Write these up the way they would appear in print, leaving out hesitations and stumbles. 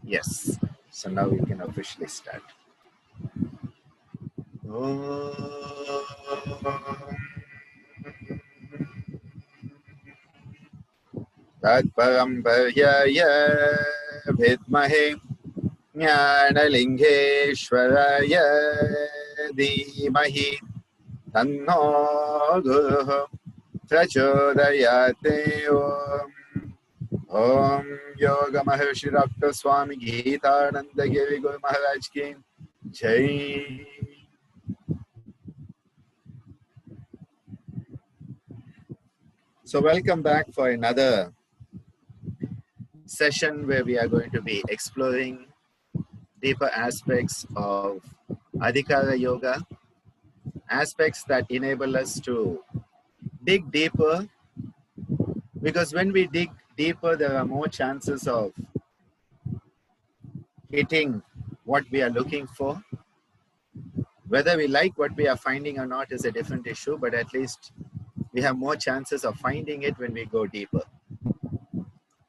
Yes. So now we can officially start. Tatparamparya vidmahe Jnanalingeshwaraya dhimahi Tanno Guruh Prachodayate Om. Om Yoga Maharshi Dr. Swami Geetananda Giri Guru Maharaj Ki Jai. So welcome back for another session where we are going to be exploring deeper aspects of Adhikara Yoga, aspects that enable us to dig deeper, because when we dig deeper, there are more chances of hitting what we are looking for. Whether we like what we are finding or not is a different issue, but at least we have more chances of finding it when we go deeper.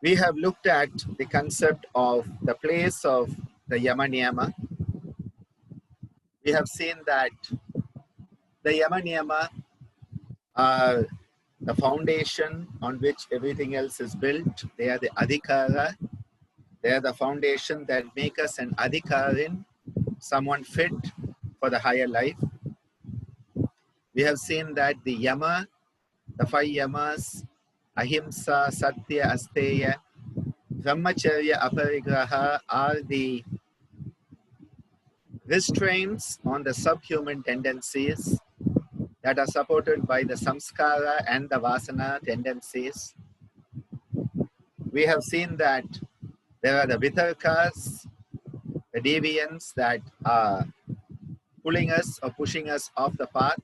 We have looked at the concept of the place of the Yama Niyama. We have seen that the Yama Niyama are the foundation on which everything else is built. They are the Adhikara. They are the foundation that make us an Adhikarin, someone fit for the higher life. We have seen that the Yama, the 5 Yamas, Ahimsa, Satya, Asteya, Brahmacharya, Aparigraha are the restraints on the subhuman tendencies that are supported by the samskara and the vasana tendencies. We have seen that there are the vitarkas, the deviants that are pulling us or pushing us off the path,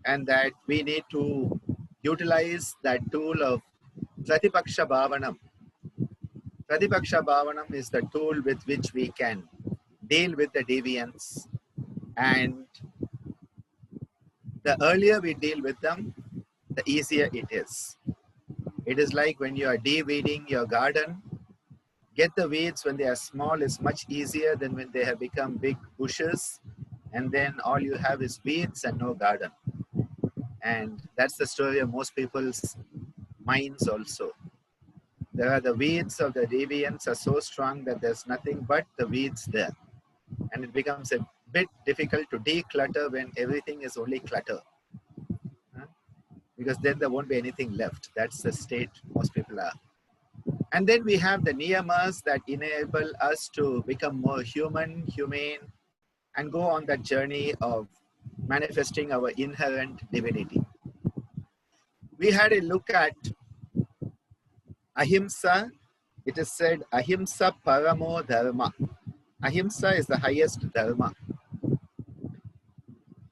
and that we need to utilize that tool of Pratipaksha Bhavanam. Pratipaksha Bhavanam is the tool with which we can deal with the deviants, and the earlier we deal with them, the easier it is. It is like when you are de-weeding your garden. Get the weeds when they are small is much easier than when they have become big bushes, and then all you have is weeds and no garden. And that's the story of most people's minds also. There are the weeds of the deviants are so strong that there's nothing but the weeds there. And it becomes a bit difficult to declutter when everything is only clutter. Because then there won't be anything left. That's the state most people are. And then we have the niyamas that enable us to become more human, humane, and go on that journey of manifesting our inherent divinity. We had a look at ahimsa. It is said ahimsa paramo dharma. Ahimsa is the highest dharma.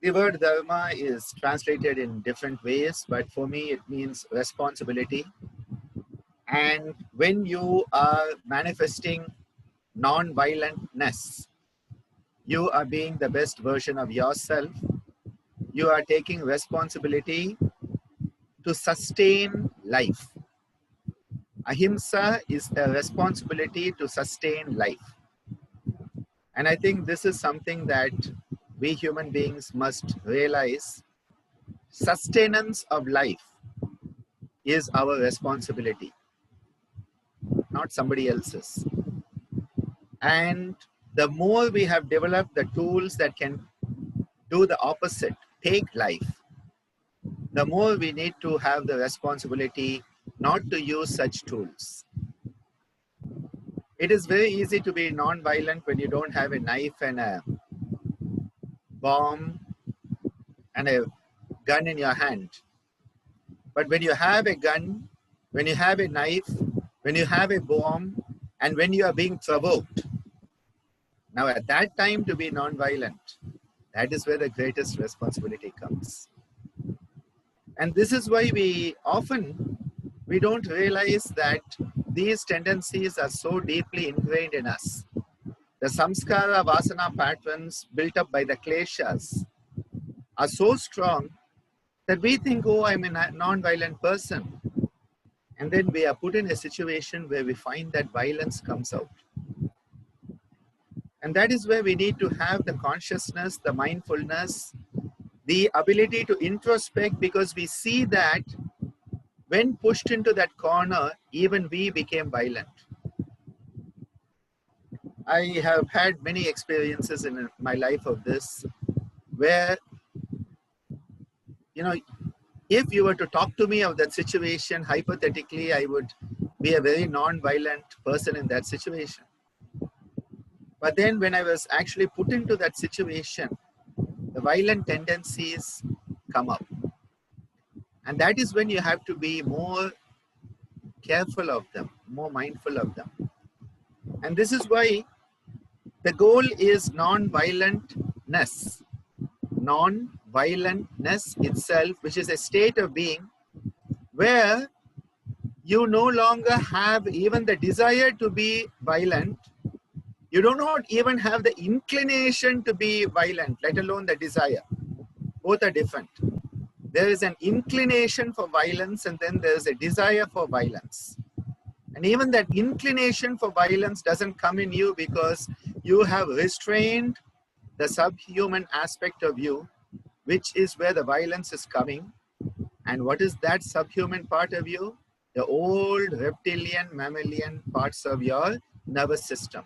The word dharma is translated in different ways, but for me it means responsibility. And when you are manifesting non-violentness, you are being the best version of yourself. You are taking responsibility to sustain life. Ahimsa is a responsibility to sustain life. And I think this is something that we human beings must realize. Sustenance of life is our responsibility, not somebody else's. And the more we have developed the tools that can do the opposite, take life, the more we need to have the responsibility not to use such tools. It is very easy to be non-violent when you don't have a knife and a bomb and a gun in your hand. But when you have a gun, when you have a knife, when you have a bomb, and when you are being provoked, now at that time to be non-violent, that is where the greatest responsibility comes. And this is why we don't realize that these tendencies are so deeply ingrained in us. The samskara vasana patterns built up by the kleshas are so strong that we think, oh, I'm a non-violent person. And then we are put in a situation where we find that violence comes out. And that is where we need to have the consciousness, the mindfulness, the ability to introspect, because we see that when pushed into that corner, even we became violent. I have had many experiences in my life of this, where, you know, if you were to talk to me of that situation, hypothetically, I would be a very non-violent person in that situation. But then when I was actually put into that situation, the violent tendencies come up. And that is when you have to be more careful of them, more mindful of them. And this is why the goal is non-violentness. Non-violentness itself, which is a state of being where you no longer have even the desire to be violent. You do not even have the inclination to be violent, let alone the desire. Both are different. There is an inclination for violence, and then there is a desire for violence. And even that inclination for violence doesn't come in you because you have restrained the subhuman aspect of you, which is where the violence is coming. And what is that subhuman part of you? The old reptilian, mammalian parts of your nervous system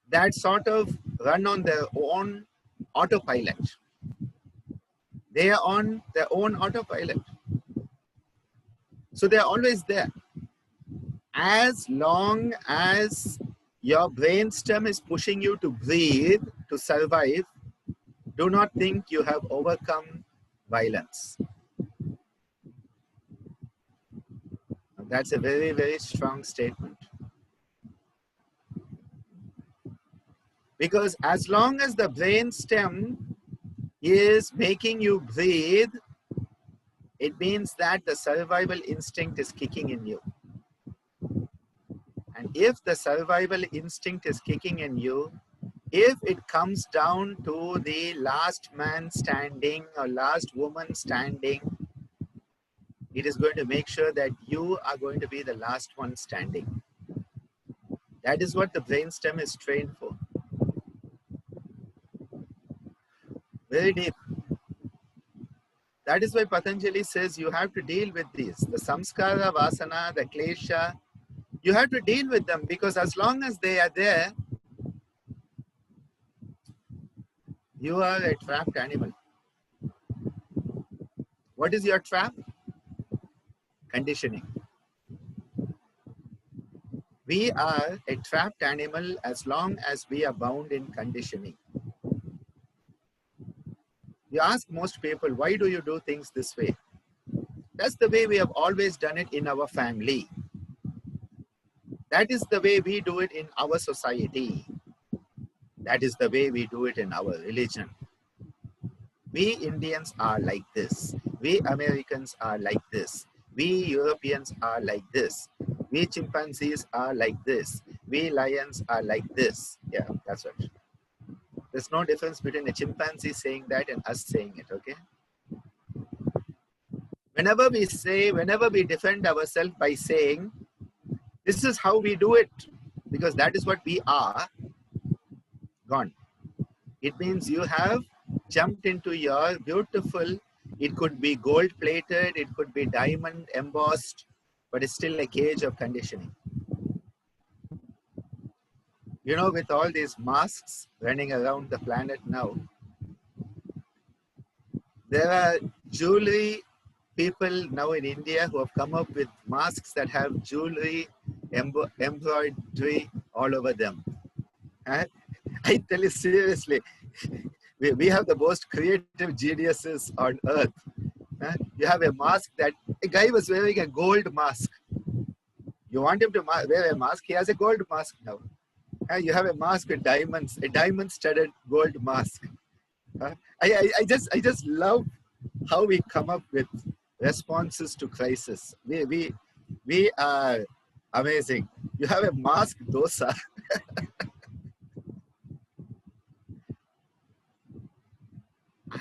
that sort of run on their own autopilot. They are on their own autopilot. So they're always there. As long as your brainstem is pushing you to breathe, to survive, do not think you have overcome violence. That's a very, very strong statement. Because as long as the brainstem is making you breathe, it means that the survival instinct is kicking in you. And if the survival instinct is kicking in you, if it comes down to the last man standing or last woman standing, it is going to make sure that you are going to be the last one standing. That is what the brainstem is trained for. Very deep. That is why Patanjali says you have to deal with these. The samskara, vasana, the klesha, you have to deal with them, because as long as they are there, you are a trapped animal. What is your trap? Conditioning. We are a trapped animal as long as we are bound in conditioning. You ask most people, why do you do things this way? That's the way we have always done it in our family. That is the way we do it in our society. That is the way we do it in our religion. We Indians are like this. We Americans are like this. We Europeans are like this. We chimpanzees are like this. We lions are like this. Yeah, that's right. There's no difference between a chimpanzee saying that and us saying it, okay? Whenever we defend ourselves by saying, this is how we do it, because that is what we are, gone. It means you have jumped into your beautiful, it could be gold plated, it could be diamond embossed, but it's still a cage of conditioning. You know, with all these masks running around the planet now, there are jewelry people now in India who have come up with masks that have jewelry embroidery all over them. I tell you seriously, we have the most creative geniuses on earth. You have a mask that a guy was wearing a gold mask. You want him to wear a mask, he has a gold mask now. You have a mask with diamonds, a diamond-studded gold mask. I just love how we come up with responses to crisis. We are amazing. You have a mask dosa.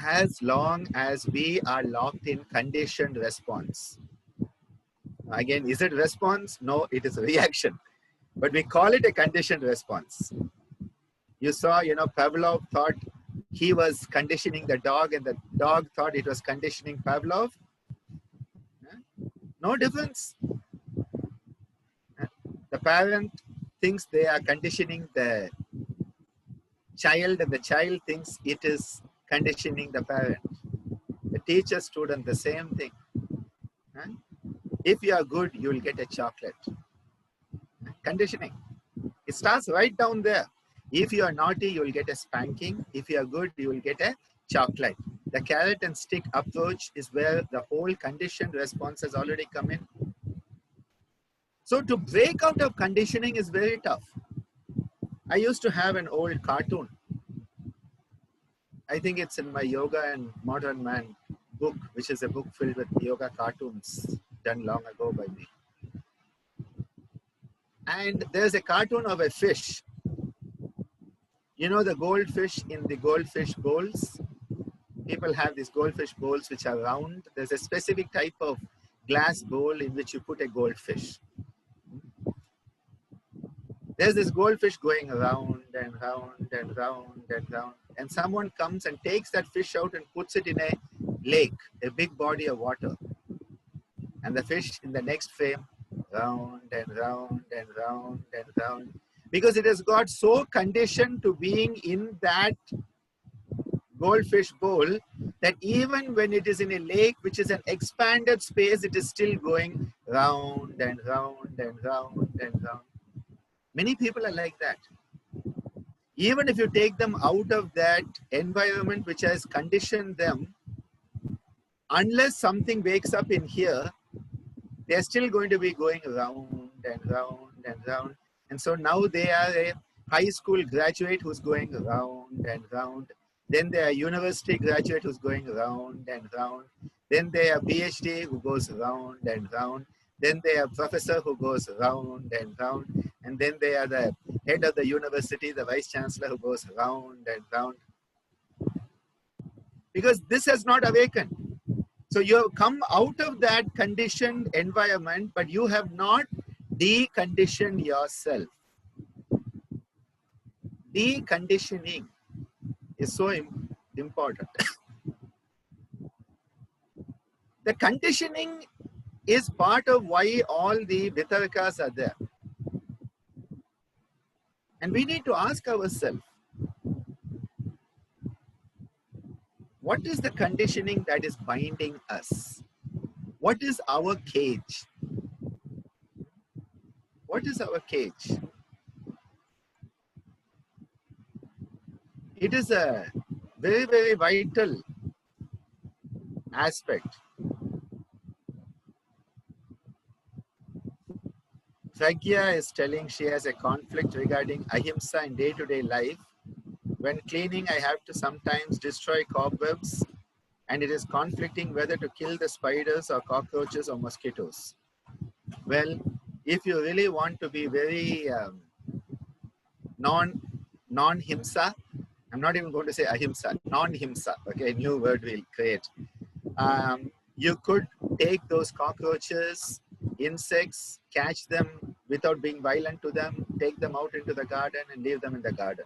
As long as we are locked in conditioned response, Again, is it response? No, it is a reaction. But we call it a conditioned response. You saw, Pavlov thought he was conditioning the dog and the dog thought it was conditioning Pavlov. No difference. The parent thinks they are conditioning the child and the child thinks it is conditioning the parent. The teacher, student, the same thing. If you are good, you will get a chocolate. Conditioning. It starts right down there. If you are naughty, you will get a spanking. If you are good, you will get a chocolate. The carrot and stick approach is where the whole conditioned response has already come in. So to break out of conditioning is very tough. I used to have an old cartoon. I think it's in my Yoga and Modern Man book, which is a book filled with yoga cartoons done long ago by me. And there's a cartoon of a fish. You know the goldfish in the goldfish bowls? People have these goldfish bowls which are round. There's a specific type of glass bowl in which you put a goldfish. There's this goldfish going round and round and round and round. And someone comes and takes that fish out and puts it in a lake, a big body of water. And the fish in the next frame, round and round and round and round. Because it has got so conditioned to being in that goldfish bowl that even when it is in a lake, which is an expanded space, it is still going round and round and round and round. Many people are like that. Even if you take them out of that environment which has conditioned them, unless something wakes up in here, they're still going to be going round and round and round. And so now they are a high school graduate who's going round and round. Then they are university graduate who's going round and round. Then they are PhD who goes round and round. Then they are professor who goes round and round. And then they are the head of the university, the vice chancellor who goes round and round. Because this has not awakened. So you have come out of that conditioned environment, but you have not deconditioned yourself. Deconditioning is so important. The conditioning is part of why all the vitarkas are there. And we need to ask ourselves, what is the conditioning that is binding us? What is our cage? What is our cage? It is a very, very vital aspect. Pragya is telling she has a conflict regarding ahimsa in day-to-day life. When cleaning, I have to sometimes destroy cobwebs, and it is conflicting whether to kill the spiders or cockroaches or mosquitoes. Well, if you really want to be very non-himsa, I'm not even going to say ahimsa, non-himsa, okay, new word we'll create. You could take those cockroaches, insects, catch them without being violent to them, take them out into the garden and leave them in the garden.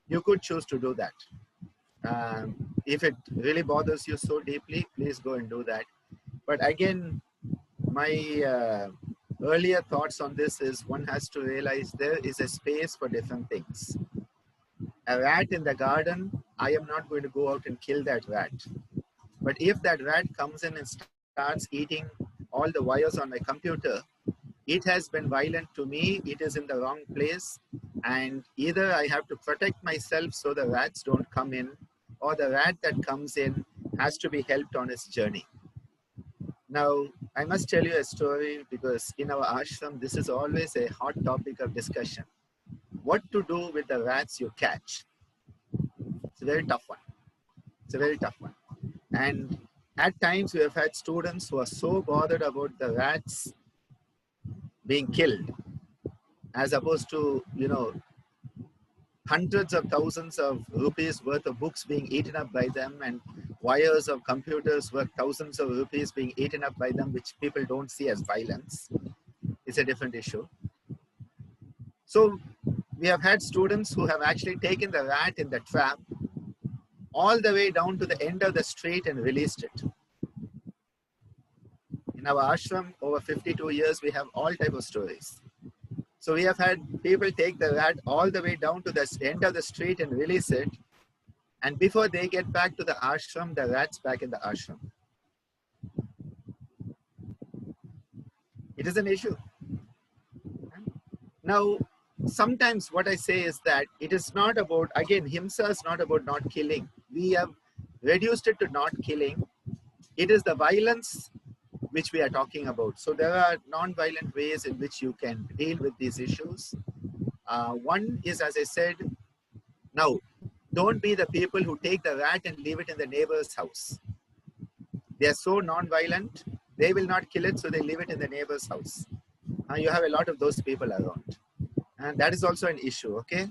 You could choose to do that. If it really bothers you so deeply, please go and do that. But again, my earlier thoughts on this is one has to realize there is a space for different things. A rat in the garden, I am not going to go out and kill that rat. But if that rat comes in and starts eating all the wires on my computer, it has been violent to me, it is in the wrong place, and either I have to protect myself so the rats don't come in, or the rat that comes in has to be helped on its journey. Now, I must tell you a story because in our ashram, this is always a hot topic of discussion. What to do with the rats you catch? It's a very tough one. It's a very tough one. And at times we have had students who are so bothered about the rats being killed, as opposed to, hundreds of thousands of rupees worth of books being eaten up by them and wires of computers worth thousands of rupees being eaten up by them, which people don't see as violence, is a different issue. So we have had students who have actually taken the rat in the trap all the way down to the end of the street and released it. In our ashram, over 52 years, we have all type of stories. So we have had people take the rat all the way down to the end of the street and release it. And before they get back to the ashram, the rat's back in the ashram. It is an issue. Now, sometimes what I say is that it is not about, again, himsa is not about not killing. We have reduced it to not killing. It is the violence which we are talking about. So there are non-violent ways in which you can deal with these issues. One is, as I said, now, don't be the people who take the rat and leave it in the neighbor's house. They are so non-violent, they will not kill it, so they leave it in the neighbor's house. You have a lot of those people around. And that is also an issue, okay?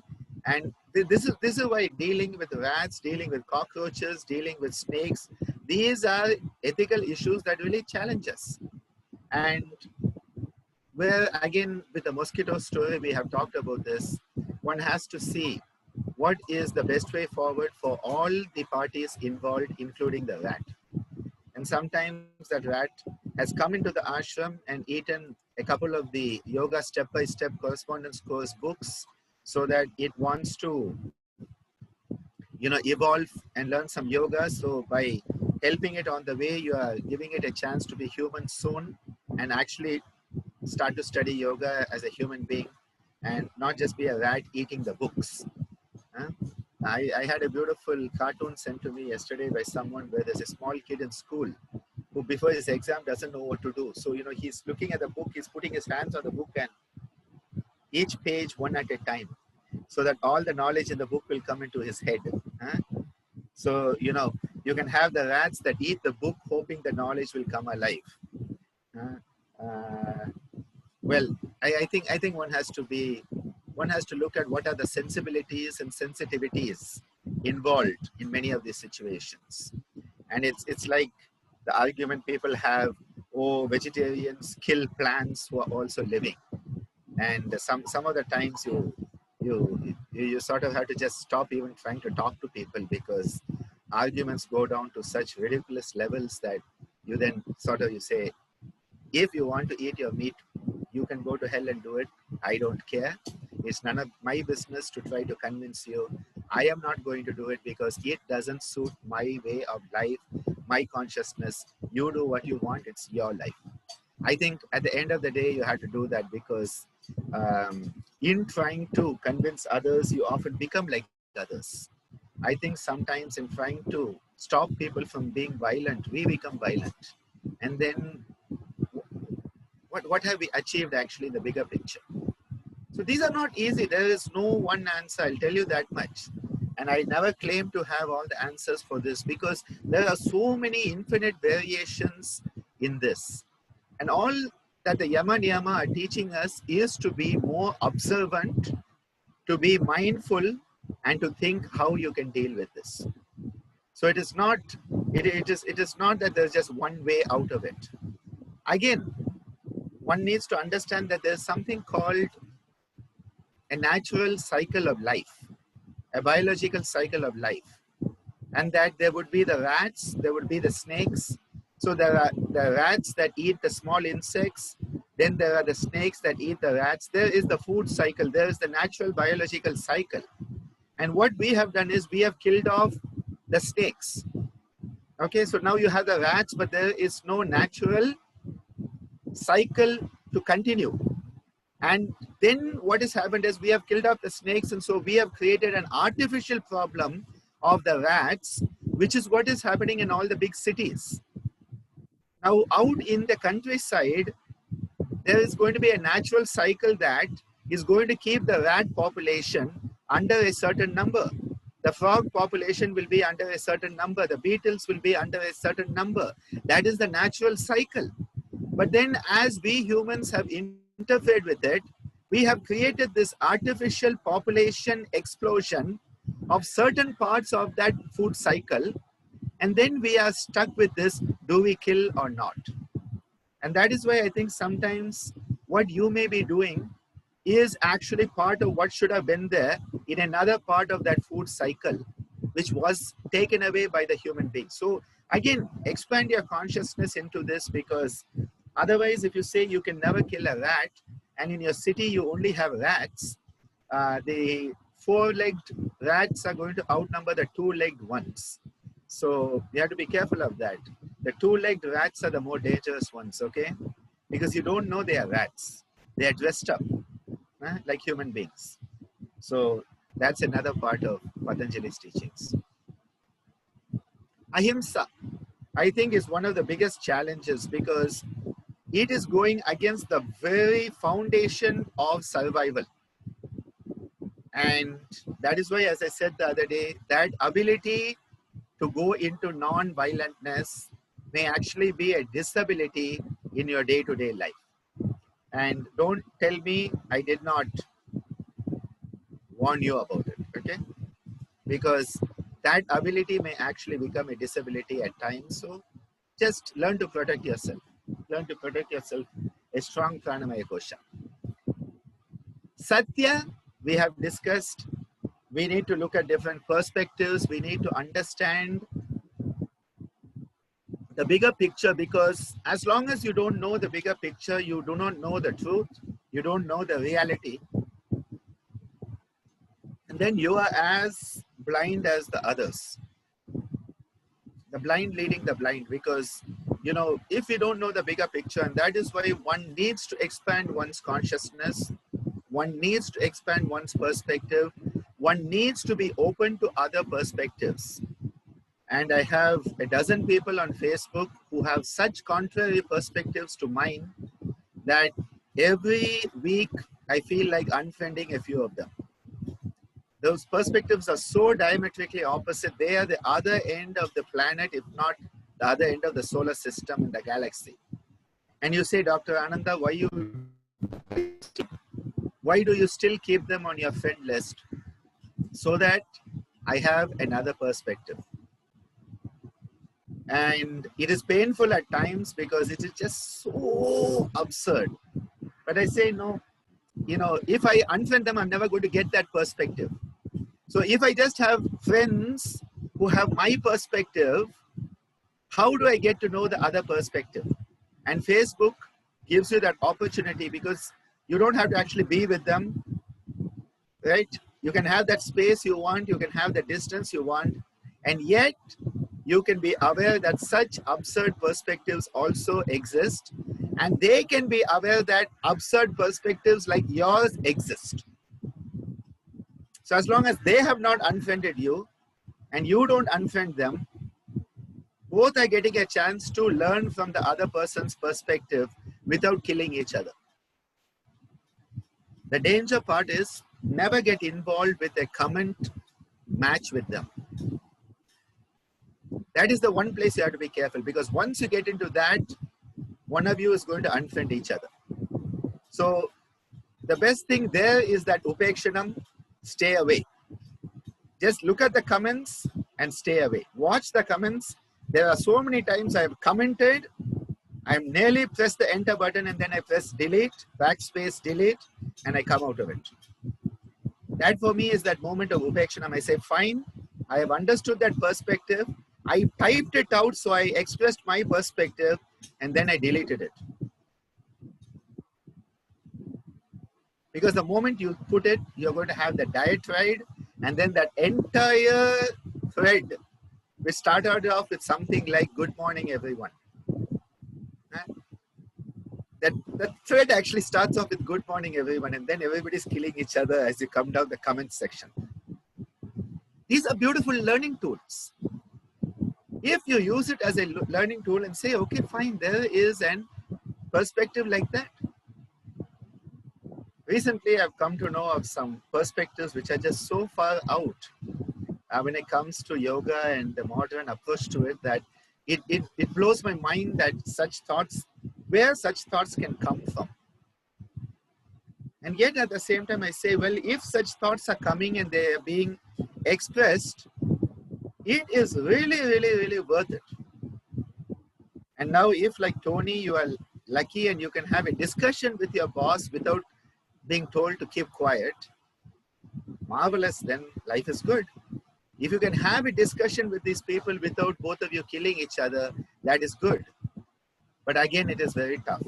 And this is why dealing with rats, dealing with cockroaches, dealing with snakes, these are ethical issues that really challenge us. And where, again, with the mosquito story, we have talked about this, one has to see what is the best way forward for all the parties involved, including the rat. And sometimes that rat has come into the ashram and eaten a couple of the yoga step-by-step correspondence course books so that it wants to, evolve and learn some yoga. So by helping it on the way, you are giving it a chance to be human soon and actually start to study yoga as a human being and not just be a rat eating the books. I had a beautiful cartoon sent to me yesterday by someone where there's a small kid in school who before his exam doesn't know what to do. So, he's looking at the book, he's putting his hands on the book and each page one at a time so that all the knowledge in the book will come into his head. So, you can have the rats that eat the book hoping the knowledge will come alive. Well, I think one has to look at what are the sensibilities and sensitivities involved in many of these situations. And it's like the argument people have, oh, vegetarians kill plants who are also living. And some of the times you sort of have to just stop even trying to talk to people because arguments go down to such ridiculous levels that you then you say, if you want to eat your meat, you can go to hell and do it. I don't care. It's none of my business to try to convince you. I am not going to do it because it doesn't suit my way of life, my consciousness. You do what you want. It's your life. I think at the end of the day, you have to do that because in trying to convince others, you often become like others. I think sometimes in trying to stop people from being violent, we become violent. And then what have we achieved actually in the bigger picture? So these are not easy. There is no one answer, I'll tell you that much. And I never claim to have all the answers for this because there are so many infinite variations in this. And all that the Yama Niyama are teaching us is to be more observant, to be mindful, and to think how you can deal with this. So it is not that there's just one way out of it. Again, one needs to understand that there's something called a natural cycle of life, a biological cycle of life. And that there would be the rats, there would be the snakes. So there are the rats that eat the small insects. Then there are the snakes that eat the rats. There is the food cycle. There is the natural biological cycle. And what we have done is we have killed off the snakes. Okay, so now you have the rats, but there is no natural cycle to continue. And then what has happened is we have killed off the snakes, and so we have created an artificial problem of the rats, which is what is happening in all the big cities. Now, out in the countryside, there is going to be a natural cycle that is going to keep the rat population under a certain number. The frog population will be under a certain number. The beetles will be under a certain number. That is the natural cycle. But then as we humans have interfered with it, we have created this artificial population explosion of certain parts of that food cycle. And then we are stuck with this, do we kill or not? And that is why I think sometimes what you may be doing is actually part of what should have been there in another part of that food cycle, which was taken away by the human being. So again, expand your consciousness into this, because otherwise, if you say you can never kill a rat, and in your city you only have rats, the four-legged rats are going to outnumber the two-legged ones. So you have to be careful of that. The two-legged rats are the more dangerous ones, okay? Because you don't know they are rats. They are dressed up like human beings. So that's another part of Patanjali's teachings. Ahimsa, I think, is one of the biggest challenges, because it is going against the very foundation of survival. And that is why, as I said the other day, that ability to go into non-violentness may actually be a disability in your day-to-day life. And don't tell me I did not warn you about it, okay? Because that ability may actually become a disability at times. So just learn to protect yourself. Learn to protect yourself. A strong pranamaya kosha. Satya, we have discussed. We need to look at different perspectives. We need to understand the bigger picture, because as long as you don't know the bigger picture, you do not know the truth, you don't know the reality, and then you are as blind as the others. The blind leading the blind, because, you know, if you don't know the bigger picture, and that is why one needs to expand one's consciousness, one needs to expand one's perspective, one needs to be open to other perspectives. And I have a dozen people on Facebook who have such contrary perspectives to mine that every week I feel like unfriending a few of them. Those perspectives are so diametrically opposite. They are the other end of the planet, if not the other end of the solar system and the galaxy. And you say, Dr. Ananda, why do you still keep them on your friend list? So that I have another perspective. And it is painful at times because it is just so absurd. But I say, no, you know, if I unfriend them, I'm never going to get that perspective. So if I just have friends who have my perspective, how do I get to know the other perspective? And Facebook gives you that opportunity, because you don't have to actually be with them, right? You can have that space you want, you can have the distance you want, and yet you can be aware that such absurd perspectives also exist, and they can be aware that absurd perspectives like yours exist. So as long as they have not unfriended you and you don't unfriend them, both are getting a chance to learn from the other person's perspective without killing each other. The danger part is never get involved with a comment match with them. That is the one place you have to be careful, because once you get into that, one of you is going to unfriend each other. So the best thing there is that upekshanam, stay away. Just look at the comments and stay away. Watch the comments. There are so many times I have commented, I nearly press the enter button and then I press delete, backspace, delete, and I come out of it. That for me is that moment of upekshanam. I say, fine, I have understood that perspective. I typed it out, so I expressed my perspective, and then I deleted it. Because the moment you put it, you're going to have the diatribe, and then that entire thread, which started off with something like, good morning, everyone. That thread actually starts off with good morning, everyone, and then everybody's killing each other as you come down the comment section. These are beautiful learning tools. If you use it as a learning tool and say, okay, fine, there is an perspective like that. Recently, I've come to know of some perspectives which are just so far out when it comes to yoga and the modern approach to it, that it blows my mind that such thoughts, where such thoughts can come from. And yet at the same time, I say, well, if such thoughts are coming and they are being expressed, it is really, really, really worth it. And now if like Tony, you are lucky and you can have a discussion with your boss without being told to keep quiet, marvelous, then life is good. If you can have a discussion with these people without both of you killing each other, that is good. But again, it is very tough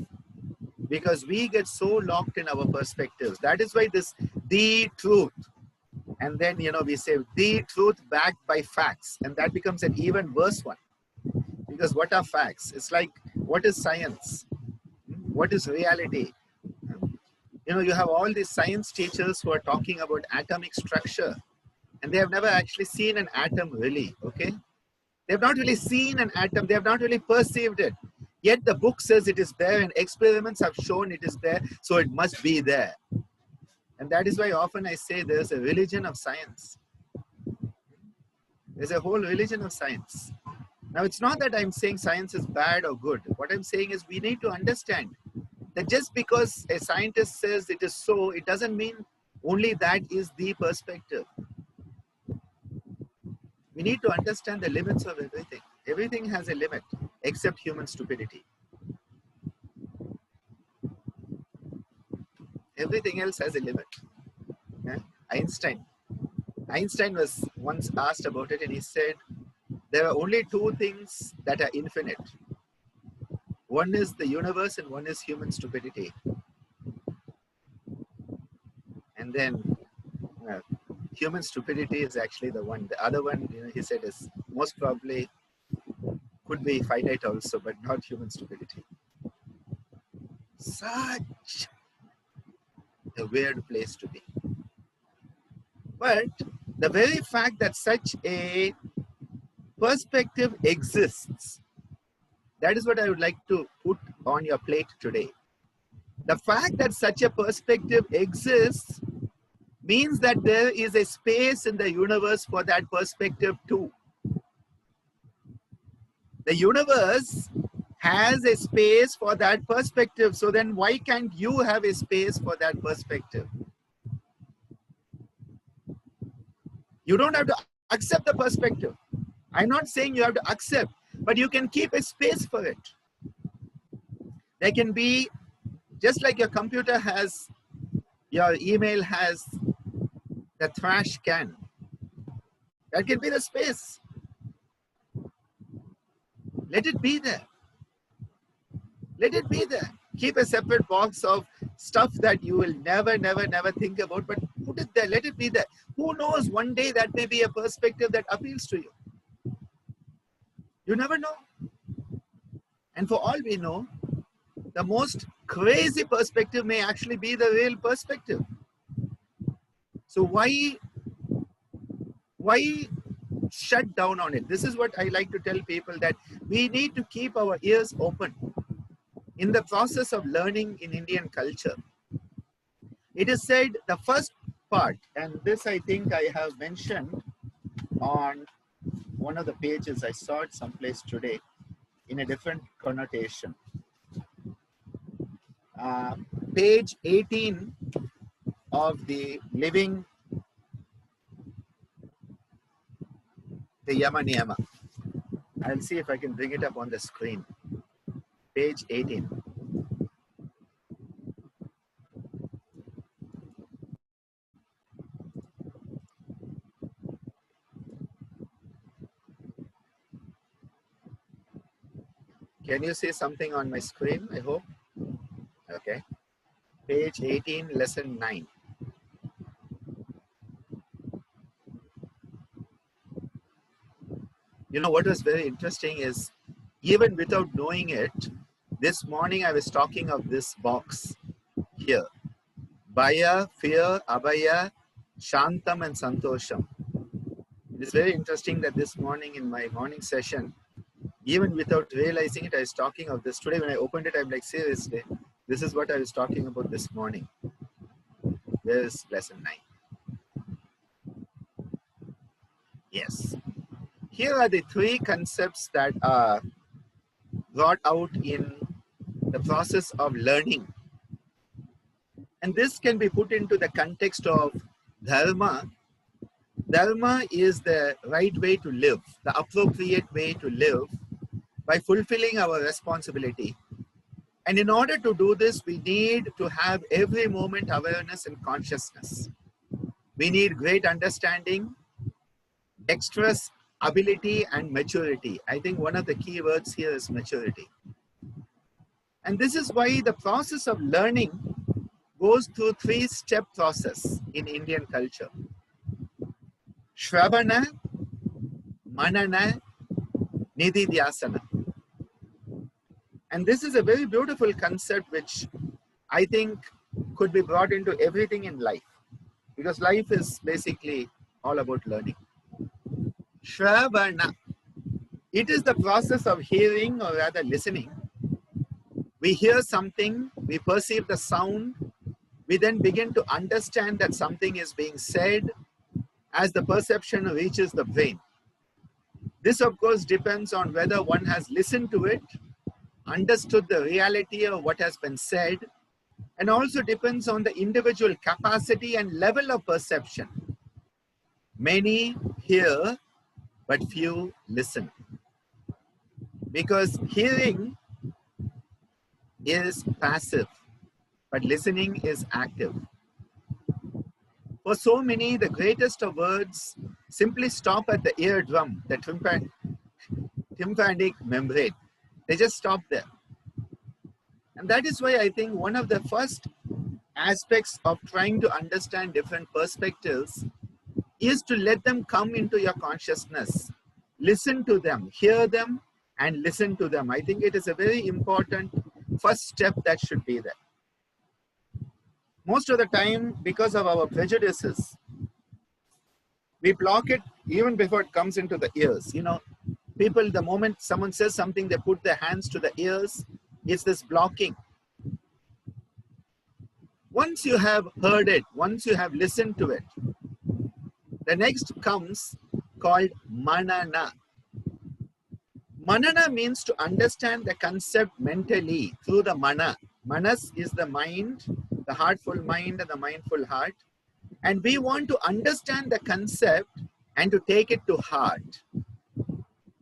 because we get so locked in our perspectives. That is why this, the truth. And then, we say the truth backed by facts. And that becomes an even worse one. Because what are facts? It's like, what is science? What is reality? You have all these science teachers who are talking about atomic structure. And they have never actually seen an atom really, okay? They have not really seen an atom. They have not really perceived it. Yet the book says it is there and experiments have shown it is there, so it must be there. And that is why often I say there's a religion of science. There's a whole religion of science. Now, it's not that I'm saying science is bad or good. What I'm saying is we need to understand that just because a scientist says it is so, it doesn't mean only that is the perspective. We need to understand the limits of everything. Everything has a limit, except human stupidity. Everything else has a limit. Yeah? Einstein was once asked about it and he said, there are only two things that are infinite. One is the universe and one is human stupidity. And then human stupidity is actually the one. The other one, he said, is most probably could be finite also, but not human stupidity. Such a weird place to be. But the very fact that such a perspective exists, that is what I would like to put on your plate today. The fact that such a perspective exists means that there is a space in the universe for that perspective too. The universe has a space for that perspective. So then why can't you have a space for that perspective? You don't have to accept the perspective. I'm not saying you have to accept, but you can keep a space for it. There can be, just like your computer has, your email has the trash can. That can be the space. Let it be there. Let it be there. Keep a separate box of stuff that you will never think about, but put it there. Let it be there. Who knows, one day that may be a perspective that appeals to you. You never know. And for all we know, the most crazy perspective may actually be the real perspective. So why shut down on it? This is what I like to tell people, that we need to keep our ears open. In the process of learning in Indian culture, it is said the first part, and this I think I have mentioned on one of the pages, I saw it someplace today in a different connotation. Page 18 of the Living the Yama Niyama. I'll see if I can bring it up on the screen. Page 18. Can you see something on my screen, I hope? Okay. Page 18, lesson 9. What was very interesting is, even without knowing it, this morning I was talking of this box here. Bhaya, fear, abhaya, shantam and santosham. It is very interesting that this morning in my morning session, even without realizing it, I was talking of this. Today when I opened it, I'm like, seriously, this is what I was talking about this morning. There's lesson 9. Yes. Here are the three concepts that are brought out in the process of learning. And this can be put into the context of dharma Dharma is the right way to live, the appropriate way to live by fulfilling our responsibility. And in order to do this, we need to have every moment awareness and consciousness. We need great understanding, dexterous ability, and maturity. I think one of the key words here is maturity. And this is why the process of learning goes through three-step process in Indian culture. Shravana, Manana, Nididhyasana. And this is a very beautiful concept which I think could be brought into everything in life, because life is basically all about learning. Shravana. It is the process of hearing, or rather listening. We hear something, we perceive the sound, we then begin to understand that something is being said as the perception reaches the brain. This, of course, depends on whether one has listened to it, understood the reality of what has been said, and also depends on the individual capacity and level of perception. Many hear, but few listen. Because hearing is passive, but listening is active. For so many, the greatest of words simply stop at the eardrum, the tympanic membrane. They just stop there. And that is why I think one of the first aspects of trying to understand different perspectives is to let them come into your consciousness. Listen to them, hear them, and listen to them. I think it is a very important first step that should be there. Most of the time, because of our prejudices, we block it even before it comes into the ears. You know, people, the moment someone says something, they put their hands to the ears. It's this blocking. Once you have heard it, once you have listened to it, the next comes called manana. Manana means to understand the concept mentally through the mana. Manas is the mind, the heartful mind and the mindful heart. And we want to understand the concept and to take it to heart.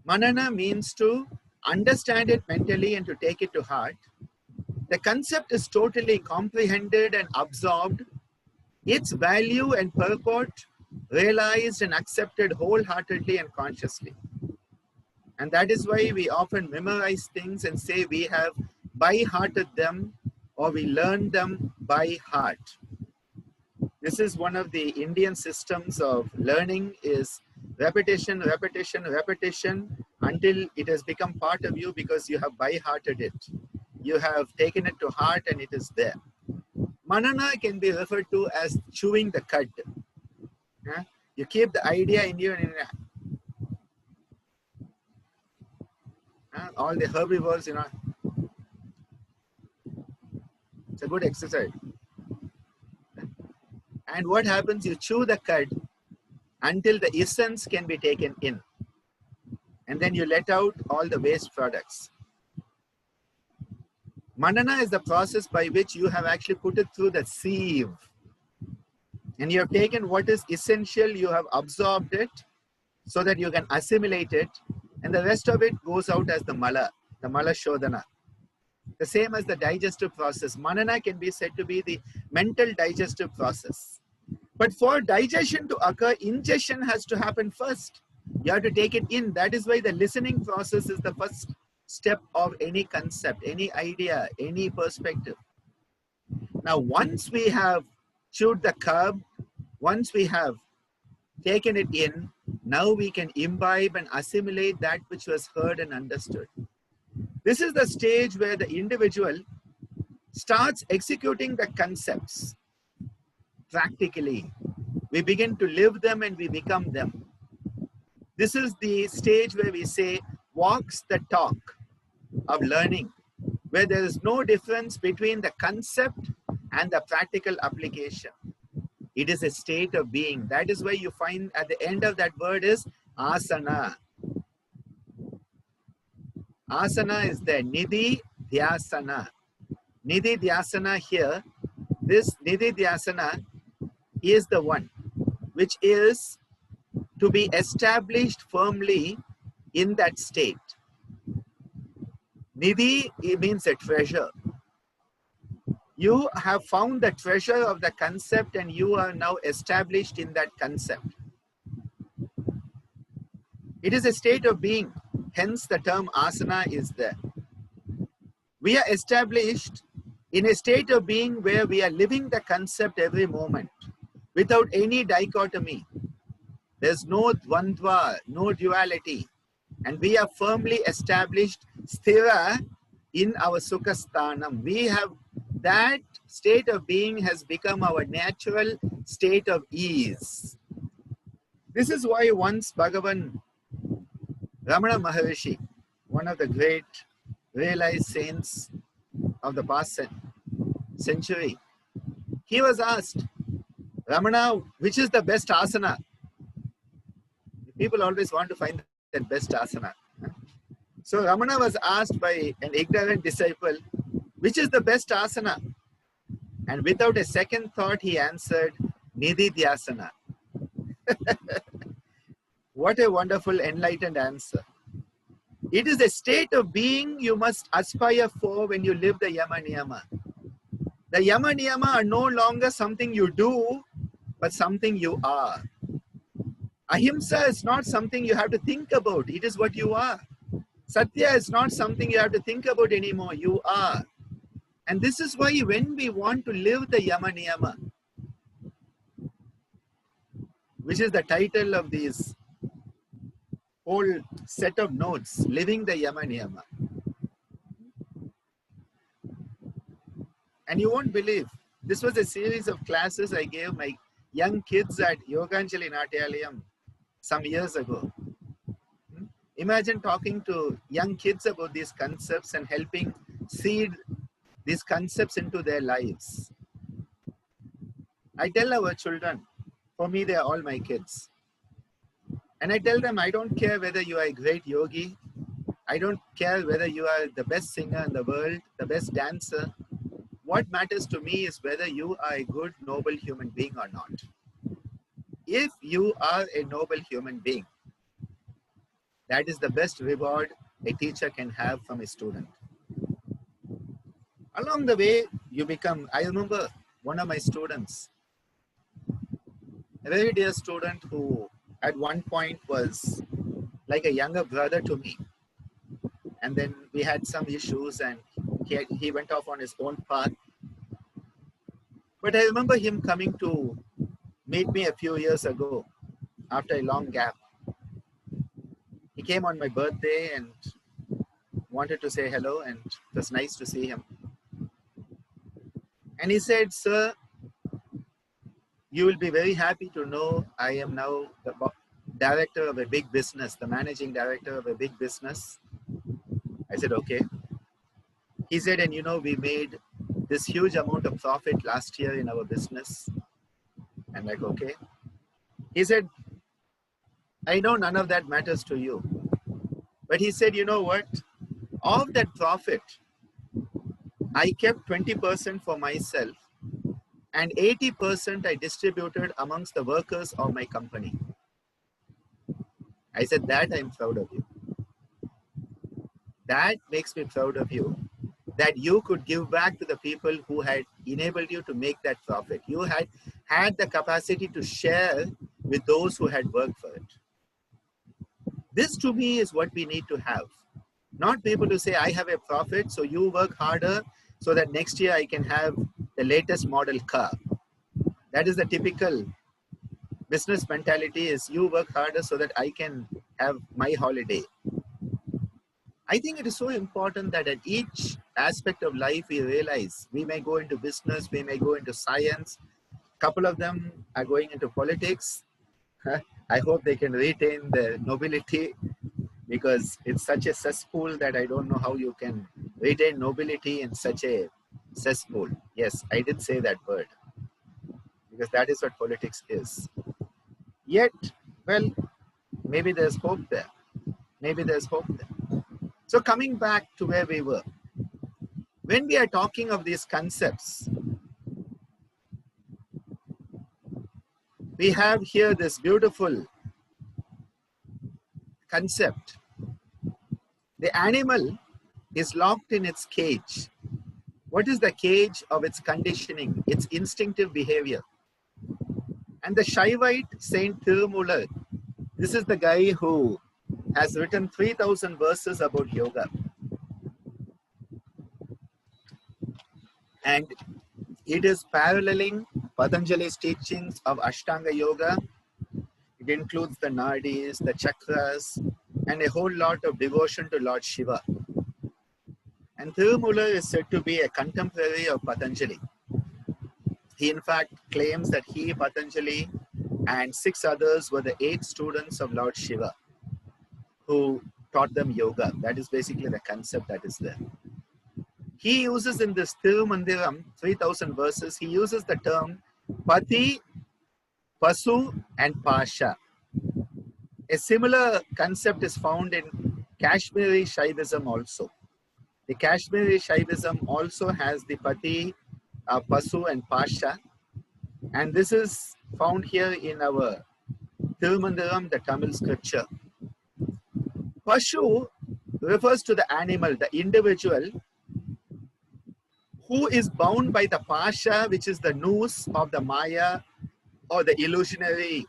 Manana means to understand it mentally and to take it to heart. The concept is totally comprehended and absorbed. Its value and purport realized and accepted wholeheartedly and consciously. And that is why we often memorize things and say we have by-hearted them, or we learn them by heart. This is one of the Indian systems of learning, is repetition, repetition, repetition until it has become part of you because you have by-hearted it. You have taken it to heart and it is there. Manana can be referred to as chewing the cud. You keep the idea in you and all the herbivores, you know. It's a good exercise. And what happens? You chew the cud until the essence can be taken in. And then you let out all the waste products. Manana is the process by which you have actually put it through the sieve. And you have taken what is essential, you have absorbed it so that you can assimilate it. And the rest of it goes out as the mala shodhana. The same as the digestive process. Manana can be said to be the mental digestive process. But for digestion to occur, ingestion has to happen first. You have to take it in. That is why the listening process is the first step of any concept, any idea, any perspective. Now, once we have chewed the cud, once we have taken it in, now we can imbibe and assimilate that which was heard and understood. This is the stage where the individual starts executing the concepts practically. We begin to live them and we become them. This is the stage where we say, walks the talk of learning, where there is no difference between the concept and the practical application. It is a state of being. That is why you find at the end of that word is asana. Asana is there. Nidhi Dhyasana. Nidhi Dhyasana here, this Nidhi Dhyasana is the one which is to be established firmly in that state. Nidhi, it means a treasure. You have found the treasure of the concept and you are now established in that concept. It is a state of being. Hence the term asana is there. We are established in a state of being where we are living the concept every moment without any dichotomy. There's no dvandva, no duality. And we are firmly established, sthira, in our sukhasthanam. We have that state of being has become our natural state of ease. This is why once Bhagavan Ramana Maharishi, one of the great realized saints of the past century, he was asked, Ramana, which is the best asana? People always want to find that best asana. So Ramana was asked by an ignorant disciple, which is the best asana? And without a second thought, he answered, Nididhyasana. What a wonderful enlightened answer. It is a state of being you must aspire for when you live the Yama Niyama. The Yama Niyama are no longer something you do, but something you are. Ahimsa is not something you have to think about. It is what you are. Satya is not something you have to think about anymore. You are. And this is why when we want to live the Yama Niyama, which is the title of these whole set of notes, living the Yama Niyama. And you won't believe, this was a series of classes I gave my young kids at Yoganjali Natyalayam some years ago. Imagine talking to young kids about these concepts and helping seed these concepts into their lives. I tell our children, for me, they are all my kids. And I tell them, I don't care whether you are a great yogi. I don't care whether you are the best singer in the world, the best dancer. What matters to me is whether you are a good, noble human being or not. If you are a noble human being, that is the best reward a teacher can have from a student. Along the way, you become, I remember one of my students, a very dear student who at one point was like a younger brother to me. And then we had some issues and he went off on his own path. But I remember him coming to meet me a few years ago after a long gap. He came on my birthday and wanted to say hello, and it was nice to see him. And he said, sir, you will be very happy to know I am now the director of a big business, the managing director of a big business. I said, okay. He said, and you know, we made this huge amount of profit last year in our business. I'm like, okay. He said, I know none of that matters to you. But he said, you know what? Of that profit, I kept 20% for myself and 80% I distributed amongst the workers of my company. I said, that I'm proud of you. That makes me proud of you, that you could give back to the people who had enabled you to make that profit. You had the capacity to share with those who had worked for it. This to me is what we need to have. Not people to say, I have a profit, so you work harder so that next year I can have the latest model car. That is the typical business mentality, is you work harder so that I can have my holiday. I think it is so important that at each aspect of life we realize we may go into business, we may go into science. A couple of them are going into politics. I hope they can retain their nobility, because it's such a cesspool that I don't know how you can retain nobility in such a cesspool. Yes, I did say that word, because that is what politics is. Yet, well, maybe there's hope there. Maybe there's hope there. So coming back to where we were, when we are talking of these concepts, we have here this beautiful concept. The animal is locked in its cage. What is the cage of its conditioning? Its instinctive behavior. And the Shaivite Saint Tirumular, this is the guy who has written 3,000 verses about yoga. And it is paralleling Patanjali's teachings of Ashtanga Yoga. It includes the nadis, the chakras, and a whole lot of devotion to Lord Shiva. And Tirumular is said to be a contemporary of Patanjali. He in fact claims that he, Patanjali, and 6 others were the 8 students of Lord Shiva who taught them yoga. That is basically the concept that is there. He uses in this Tirumandiram, 3,000 verses, he uses the term Pati, Pasu, and Pasha. A similar concept is found in Kashmiri Shaivism also. The Kashmiri Shaivism also has the Pati, Pasu, and Pasha. And this is found here in our Tirumandiram, the Tamil scripture. Pashu refers to the animal, the individual, who is bound by the Pasha, which is the noose of the Maya or the illusionary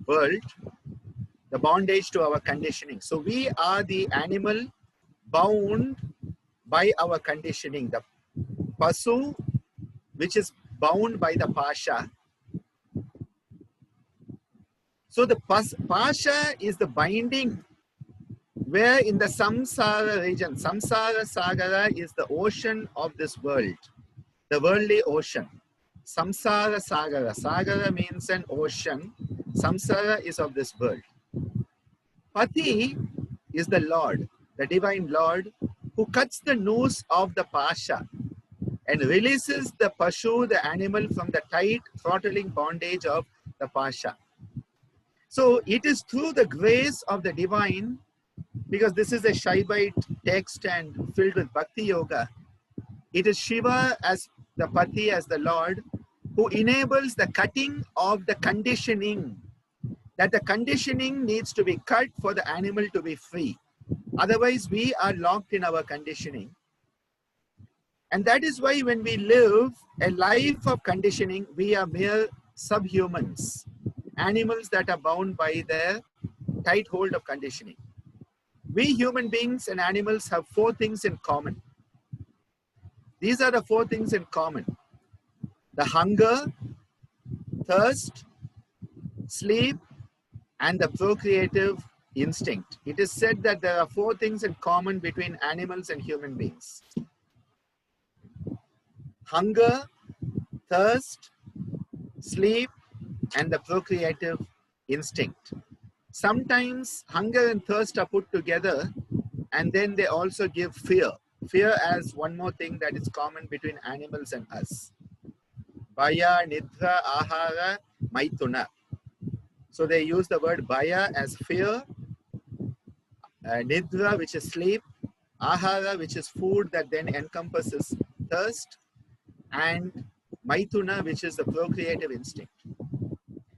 world, the bondage to our conditioning. So we are the animal bound by our conditioning. The Pasu, which is bound by the Pasha. So the Pasha is the binding, where in the Samsara region, Samsara Sagara is the ocean of this world, the worldly ocean. Samsara Sagara. Sagara means an ocean. Samsara is of this world. Pati is the Lord, the divine Lord, who cuts the noose of the Pasha and releases the Pashu, the animal, from the tight, throttling bondage of the Pasha. So it is through the grace of the divine, because this is a Shaivite text and filled with Bhakti Yoga, it is Shiva as the Pati, as the Lord, who enables the cutting of the conditioning, that the conditioning needs to be cut for the animal to be free. Otherwise, we are locked in our conditioning. And that is why when we live a life of conditioning, we are mere subhumans, animals that are bound by their tight hold of conditioning. We human beings and animals have 4 things in common. These are the 4 things in common: the hunger, thirst, sleep, and the procreative instinct. It is said that there are 4 things in common between animals and human beings: hunger, thirst, sleep, and the procreative instinct. Sometimes hunger and thirst are put together, and then they also give fear. Fear as one more thing that is common between animals and us. Bhaya, Nidra, Ahara, Maituna. So they use the word Bhaya as fear, Nidra, which is sleep, Ahara, which is food that then encompasses thirst, and Maituna, which is the procreative instinct.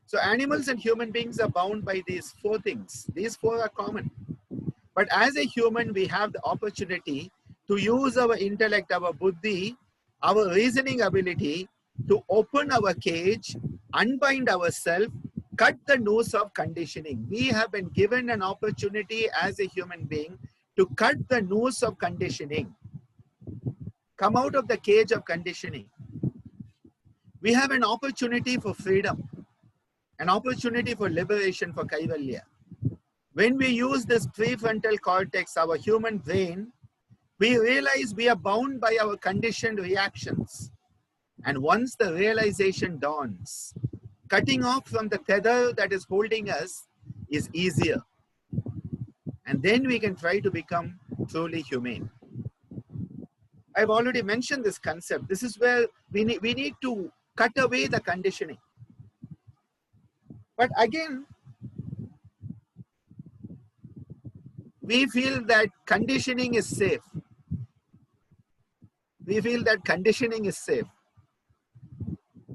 So animals and human beings are bound by these 4 things. These 4 are common. But as a human, we have the opportunity to use our intellect, our buddhi, our reasoning ability to open our cage, unbind ourselves, cut the noose of conditioning. We have been given an opportunity as a human being to cut the noose of conditioning, come out of the cage of conditioning. We have an opportunity for freedom, an opportunity for liberation, for Kaivalya. When we use this prefrontal cortex, our human brain, we realize we are bound by our conditioned reactions. And once the realization dawns, cutting off from the tether that is holding us is easier. And then we can try to become truly humane. I've already mentioned this concept. This is where we need to cut away the conditioning. But again, we feel that conditioning is safe. We feel that conditioning is safe.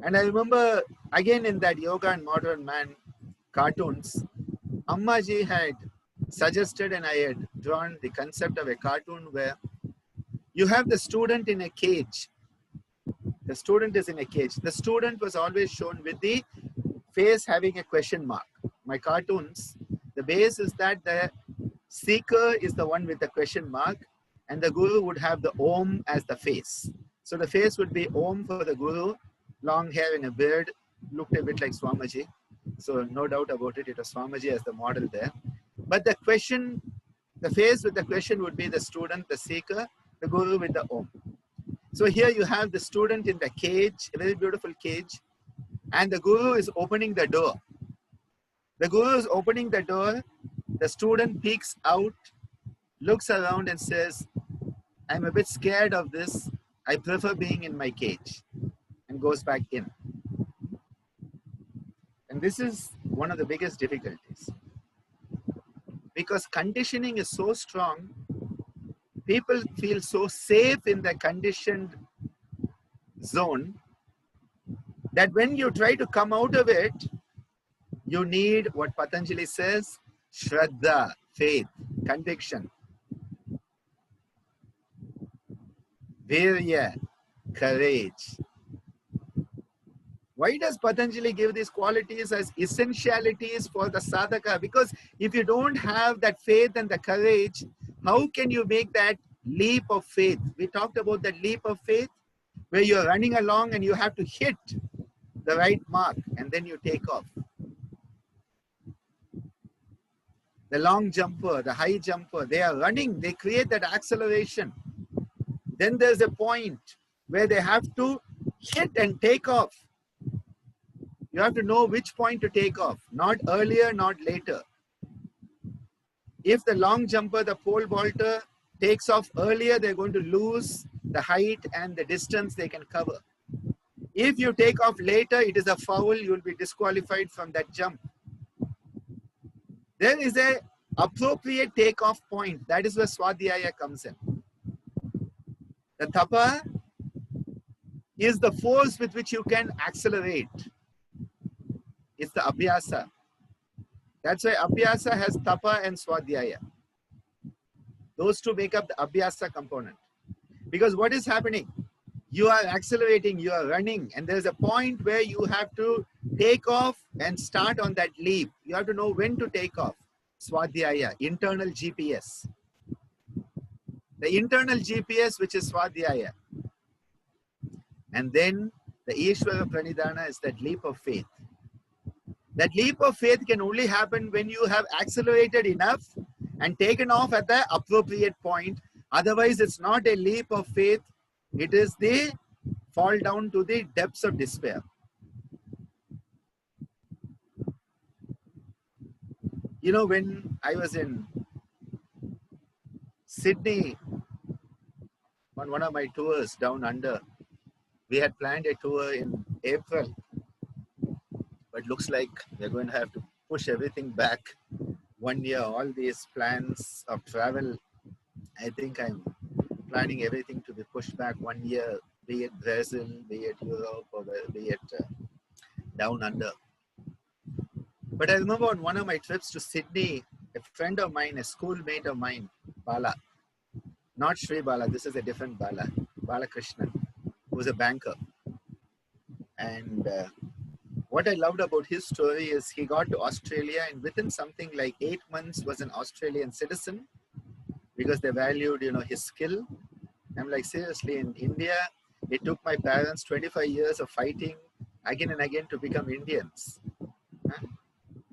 And I remember again in that Yoga and Modern Man cartoons, Ammaji had suggested, and I had drawn the concept of a cartoon where you have the student in a cage. The student is in a cage. The student was always shown with the face having a question mark. My cartoons, the base is that the seeker is the one with the question mark, and the guru would have the Om as the face. So the face would be Om for the guru, long hair and a beard, looked a bit like Swamiji. So no doubt about it, it was Swamiji as the model there. But the question, the face with the question would be the student, the seeker, the guru with the Om. So here you have the student in the cage, a very beautiful cage, and the guru is opening the door. The guru is opening the door, the student peeks out, looks around and says, I'm a bit scared of this. I prefer being in my cage, and goes back in. And this is one of the biggest difficulties. Because conditioning is so strong, people feel so safe in the conditioned zone that when you try to come out of it, you need what Patanjali says, Shraddha, faith, conviction, Virya, courage. Why does Patanjali give these qualities as essentialities for the sadhaka? Because if you don't have that faith and the courage, how can you make that leap of faith? We talked about that leap of faith where you're running along and you have to hit the right mark and then you take off. The long jumper, the high jumper, they are running, they create that acceleration. Then there's a point where they have to hit and take off. You have to know which point to take off, not earlier, not later. If the long jumper, the pole vaulter takes off earlier, they're going to lose the height and the distance they can cover. If you take off later, it is a foul, you will be disqualified from that jump. There is an appropriate takeoff point. That is where Swadhyaya comes in. The tapa is the force with which you can accelerate. It's the abhyasa. That's why abhyasa has tapa and swadhyaya. Those two make up the abhyasa component. Because what is happening? You are accelerating, you are running, and there's a point where you have to take off and start on that leap. You have to know when to take off. Swadhyaya, internal GPS. The internal GPS, which is swadhyaya. And then the Ishvara Pranidhana is that leap of faith. That leap of faith can only happen when you have accelerated enough and taken off at the appropriate point. Otherwise, it's not a leap of faith. It is the fall down to the depths of despair. You know, when I was in Sydney on one of my tours down under, we had planned a tour in April. But looks like we're going to have to push everything back 1 year. All these plans of travel, I think I'm planning everything to be pushed back 1 year, be it Brazil, be it Europe, or be it down under. But I remember on one of my trips to Sydney, a friend of mine, a schoolmate of mine, Bala, not Sri Bala, this is a different Bala, Balakrishnan, who was a banker. And what I loved about his story is he got to Australia and within something like 8 months was an Australian citizen because they valued, you know, his skill. I'm like, seriously, in India, it took my parents 25 years of fighting again and again to become Indians. Huh?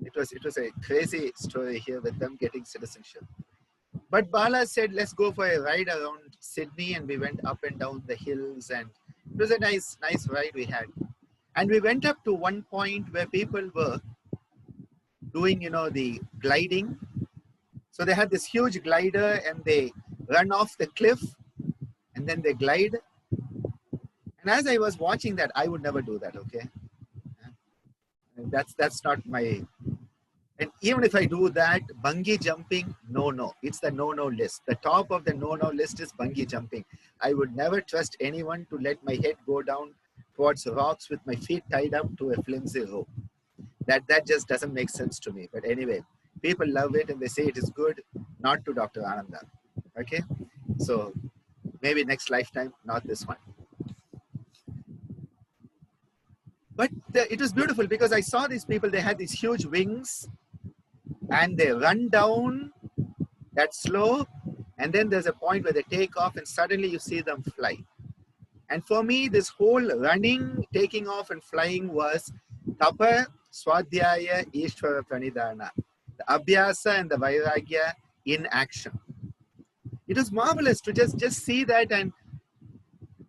It was a crazy story here with them getting citizenship. But Bala said, let's go for a ride around Sydney, and we went up and down the hills, and it was a nice ride we had. And we went up to one point where people were doing, you know, the gliding. So they had this huge glider and they run off the cliff and then they glide. And as I was watching that, I would never do that, okay? And that's not my, and even if I do that, bungee jumping, no. It's the no list. The top of the no list is bungee jumping. I would never trust anyone to let my head go down towards rocks with my feet tied up to a flimsy rope. That just doesn't make sense to me. But anyway, People love it and they say it is good, not to Dr. Ananda. Okay, so maybe next lifetime, not this one. But it was beautiful because I saw these people, they had these huge wings and they run down that slope, and then there's a point where they take off and suddenly you see them fly. And for me, this whole running, taking off and flying was Tapa, Swadhyaya, Ishvara Pranidhana. The Abhyasa and the Vairagya in action. It was marvelous to just see that and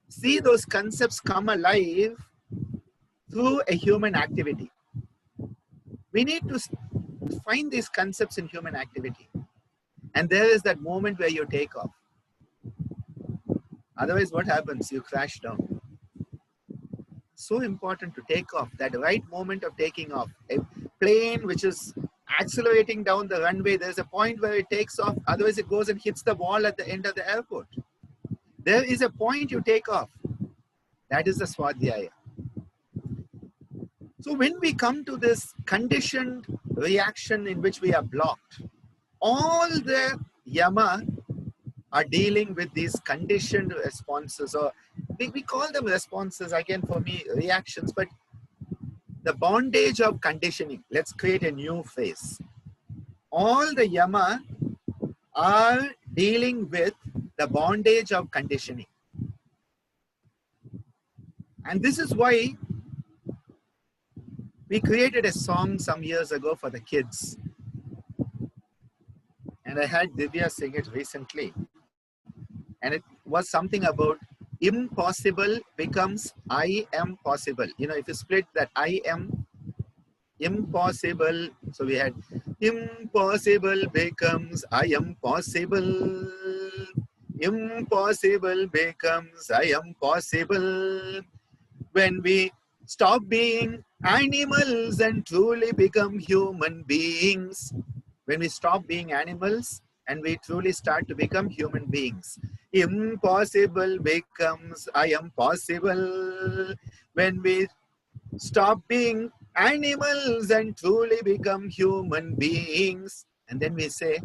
see those concepts come alive through a human activity. We need to find these concepts in human activity. And there is that moment where you take off. Otherwise, what happens? You crash down. So important to take off, that right moment of taking off. A plane which is accelerating down the runway, there's a point where it takes off, otherwise it goes and hits the wall at the end of the airport. There is a point you take off. That is the Swadhyaya. So when we come to this conditioned reaction in which we are blocked, all the yama are dealing with these conditioned responses, or we call them responses, again for me reactions, but the bondage of conditioning. Let's create a new phrase. All the yama are dealing with the bondage of conditioning. And this is why we created a song some years ago for the kids. And I had Divya sing it recently. And it was something about impossible becomes I am possible. You know, if you split that I am impossible. So we had impossible becomes I am possible. Impossible becomes I am possible. When we stop being animals and truly become human beings. When we stop being animals and we truly start to become human beings. Impossible becomes I am possible. When we stop being animals and truly become human beings. And then we say,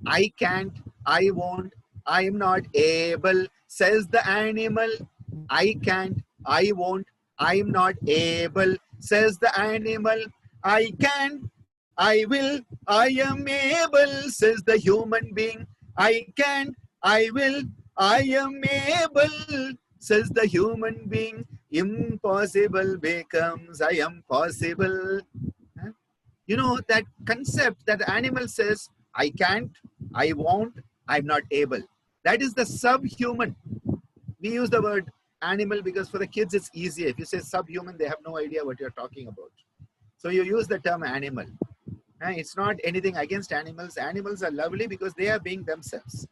I can't, I won't, I'm not able, says the animal. I can't, I won't, I'm not able, says the animal. I can, I will, I am able, says the human being. I can, I will, I am able, says the human being. Impossible becomes I am possible. You know, that concept that the animal says, I can't, I won't, I'm not able. That is the subhuman. We use the word animal because for the kids it's easier. If you say subhuman, they have no idea what you're talking about. So you use the term animal. It's not anything against animals. Animals are lovely because they are being themselves.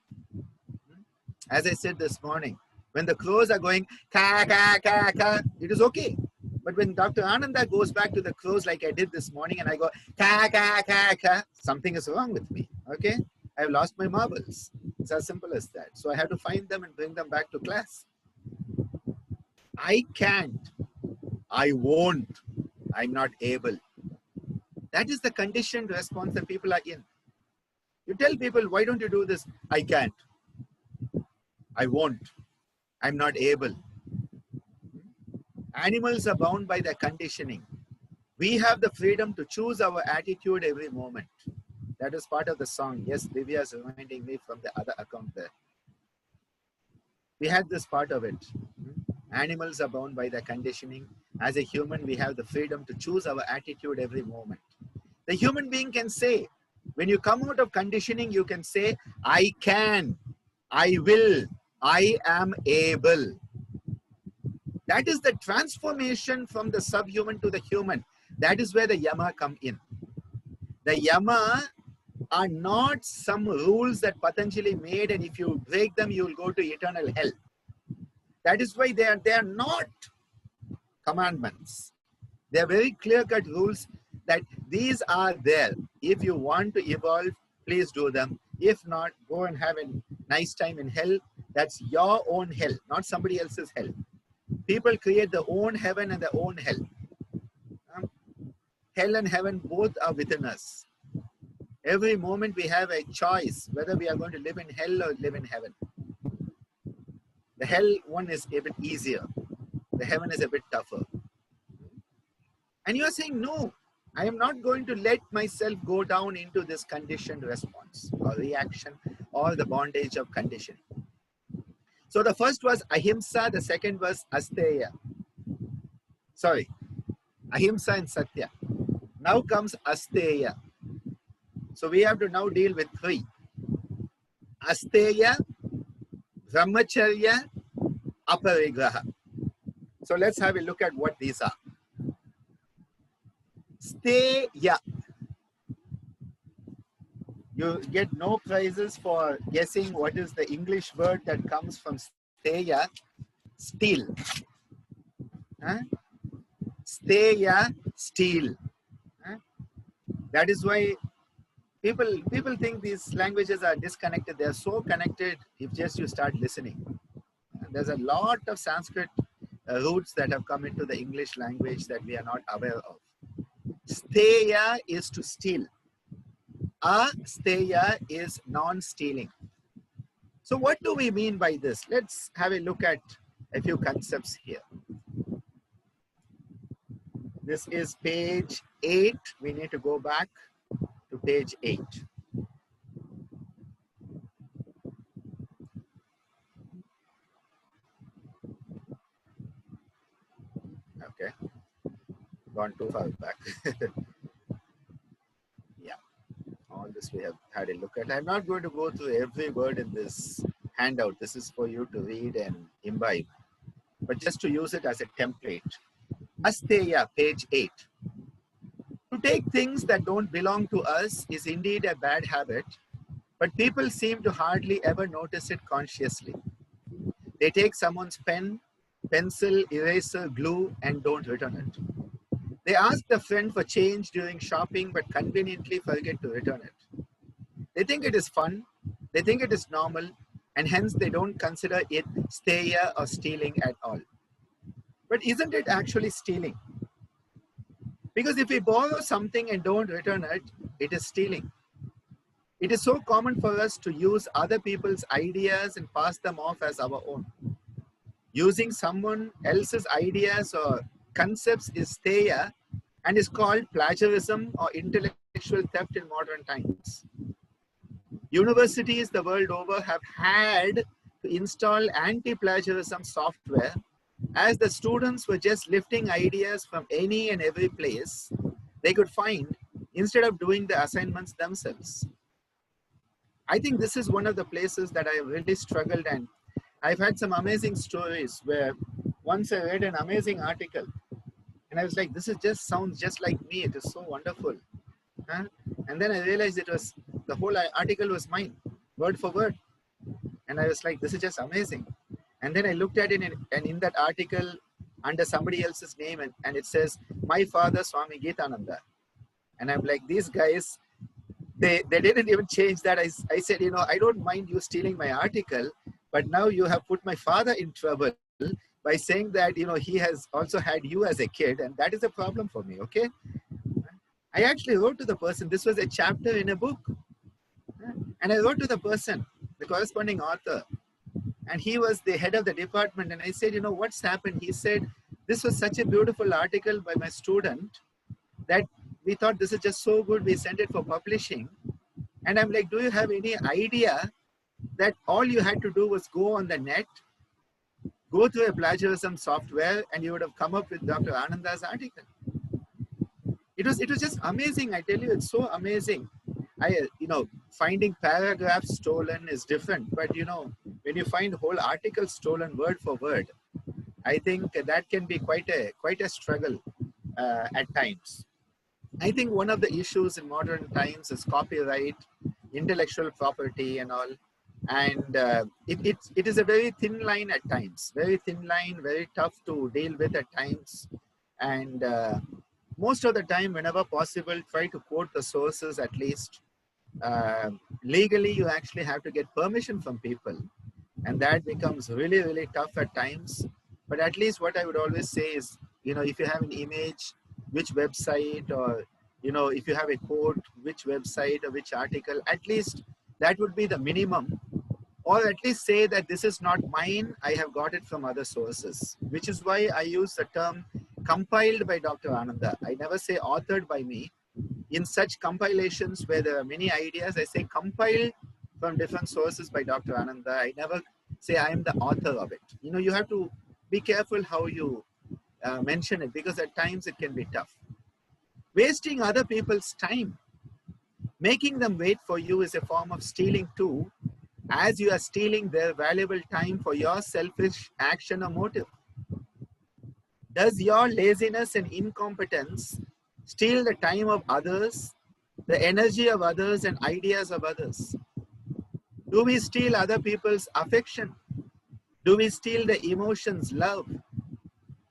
As I said this morning, when the crows are going ka ka ka ka, it is okay. But when Dr. Ananda goes back to the crows like I did this morning and I go ka ka ka ka, something is wrong with me. Okay, I've lost my marbles. It's as simple as that. So I have to find them and bring them back to class. I can't, I won't, I'm not able. That is the conditioned response that people are in. You tell people, why don't you do this? I can't, I won't, I'm not able. Animals are bound by their conditioning. We have the freedom to choose our attitude every moment. That is part of the song. Yes, Divya is reminding me from the other account there. We had this part of it. Animals are bound by their conditioning. As a human, we have the freedom to choose our attitude every moment. The human being can say, when you come out of conditioning, you can say, I can, I will, I am able. That is the transformation from the subhuman to the human. That is where the yama come in. The yama are not some rules that Patanjali made, and if you break them, you will go to eternal hell. That is why they are not commandments. They are very clear-cut rules that these are there. If you want to evolve, please do them. If not, go and have a nice time in hell. That's your own hell, not somebody else's hell. People create their own heaven and their own hell. hell and heaven both are within us. Every moment we have a choice whether we are going to live in hell or live in heaven. The hell one is a bit easier. The heaven is a bit tougher. And you are saying, no, I am not going to let myself go down into this conditioned response or reaction or the bondage of conditioning. So the first was ahimsa, the second was asteya. Sorry, ahimsa and satya. Now comes asteya. So we have to now deal with three. Asteya, brahmacharya, aparigraha. So let's have a look at what these are. Steya. You get no prizes for guessing what is the English word that comes from steya. Steal. Huh? Steya, steal. Huh? That is why people think these languages are disconnected. They are so connected if just you start listening. There's a lot of Sanskrit roots that have come into the English language that we are not aware of. Steya is to steal. Asteya is non-stealing. So what do we mean by this? Let's have a look at a few concepts here. This is page 8. We need to go back to page 8. Okay, gone too far back. Yeah, all this we have had a look at. I'm not going to go through every word in this handout. This is for you to read and imbibe, but just to use it as a template. Asteya, page 8. To take things that don't belong to us is indeed a bad habit, but people seem to hardly ever notice it consciously. They take someone's pen, pencil, eraser, glue, and don't return it. They ask a friend for change during shopping, but conveniently forget to return it. They think it is fun, they think it is normal, and hence they don't consider it steya or stealing at all. But isn't it actually stealing? Because if we borrow something and don't return it, it is stealing. It is so common for us to use other people's ideas and pass them off as our own. Using someone else's ideas or concepts is steya and is called plagiarism or intellectual theft in modern times. Universities the world over have had to install anti-plagiarism software, as the students were just lifting ideas from any and every place they could find instead of doing the assignments themselves. I think this is one of the places that I really struggled, and I've had some amazing stories where once I read an amazing article and I was like, this is just sounds just like me. It is so wonderful. Huh? And then I realized it was the whole article was mine, word for word. And I was like, this is just amazing. And then I looked at it, and in that article, under somebody else's name, and it says, my father, Swami Geetananda. And I'm like, these guys, they didn't even change that. I said, you know, I don't mind you stealing my article, but now you have put my father in trouble by saying that, you know, he has also had you as a kid, and that is a problem for me, okay? I actually wrote to the person, this was a chapter in a book. And I wrote to the person, the corresponding author, and he was the head of the department. And I said, you know, what's happened? He said, this was such a beautiful article by my student that we thought this is just so good, we sent it for publishing. And I'm like, do you have any idea that all you had to do was go on the net, go through a plagiarism software, and you would have come up with Dr. Ananda's article? It was just amazing. I tell you, it's so amazing. You know, finding paragraphs stolen is different, but you know, when you find whole articles stolen word for word, I think that can be quite a struggle at times. I think one of the issues in modern times is copyright, intellectual property, and all. And it is a very thin line at times, very thin line, very tough to deal with at times. And most of the time, whenever possible, try to quote the sources at least. Legally, you actually have to get permission from people. And that becomes really, really tough at times. But at least what I would always say is, you know, if you have an image, which website, or if you have a quote, which website or which article. At least that would be the minimum. Or at least say that this is not mine, I have got it from other sources, which is why I use the term compiled by Dr. Ananda. I never say authored by me. In such compilations where there are many ideas, I say compiled from different sources by Dr. Ananda. I never say I am the author of it. You have to be careful how you mention it, because at times it can be tough. Wasting other people's time, making them wait for you, is a form of stealing too, as you are stealing their valuable time for your selfish action or motive. Does your laziness and incompetence steal the time of others, the energy of others, and ideas of others? Do we steal other people's affection? Do we steal the emotions, love?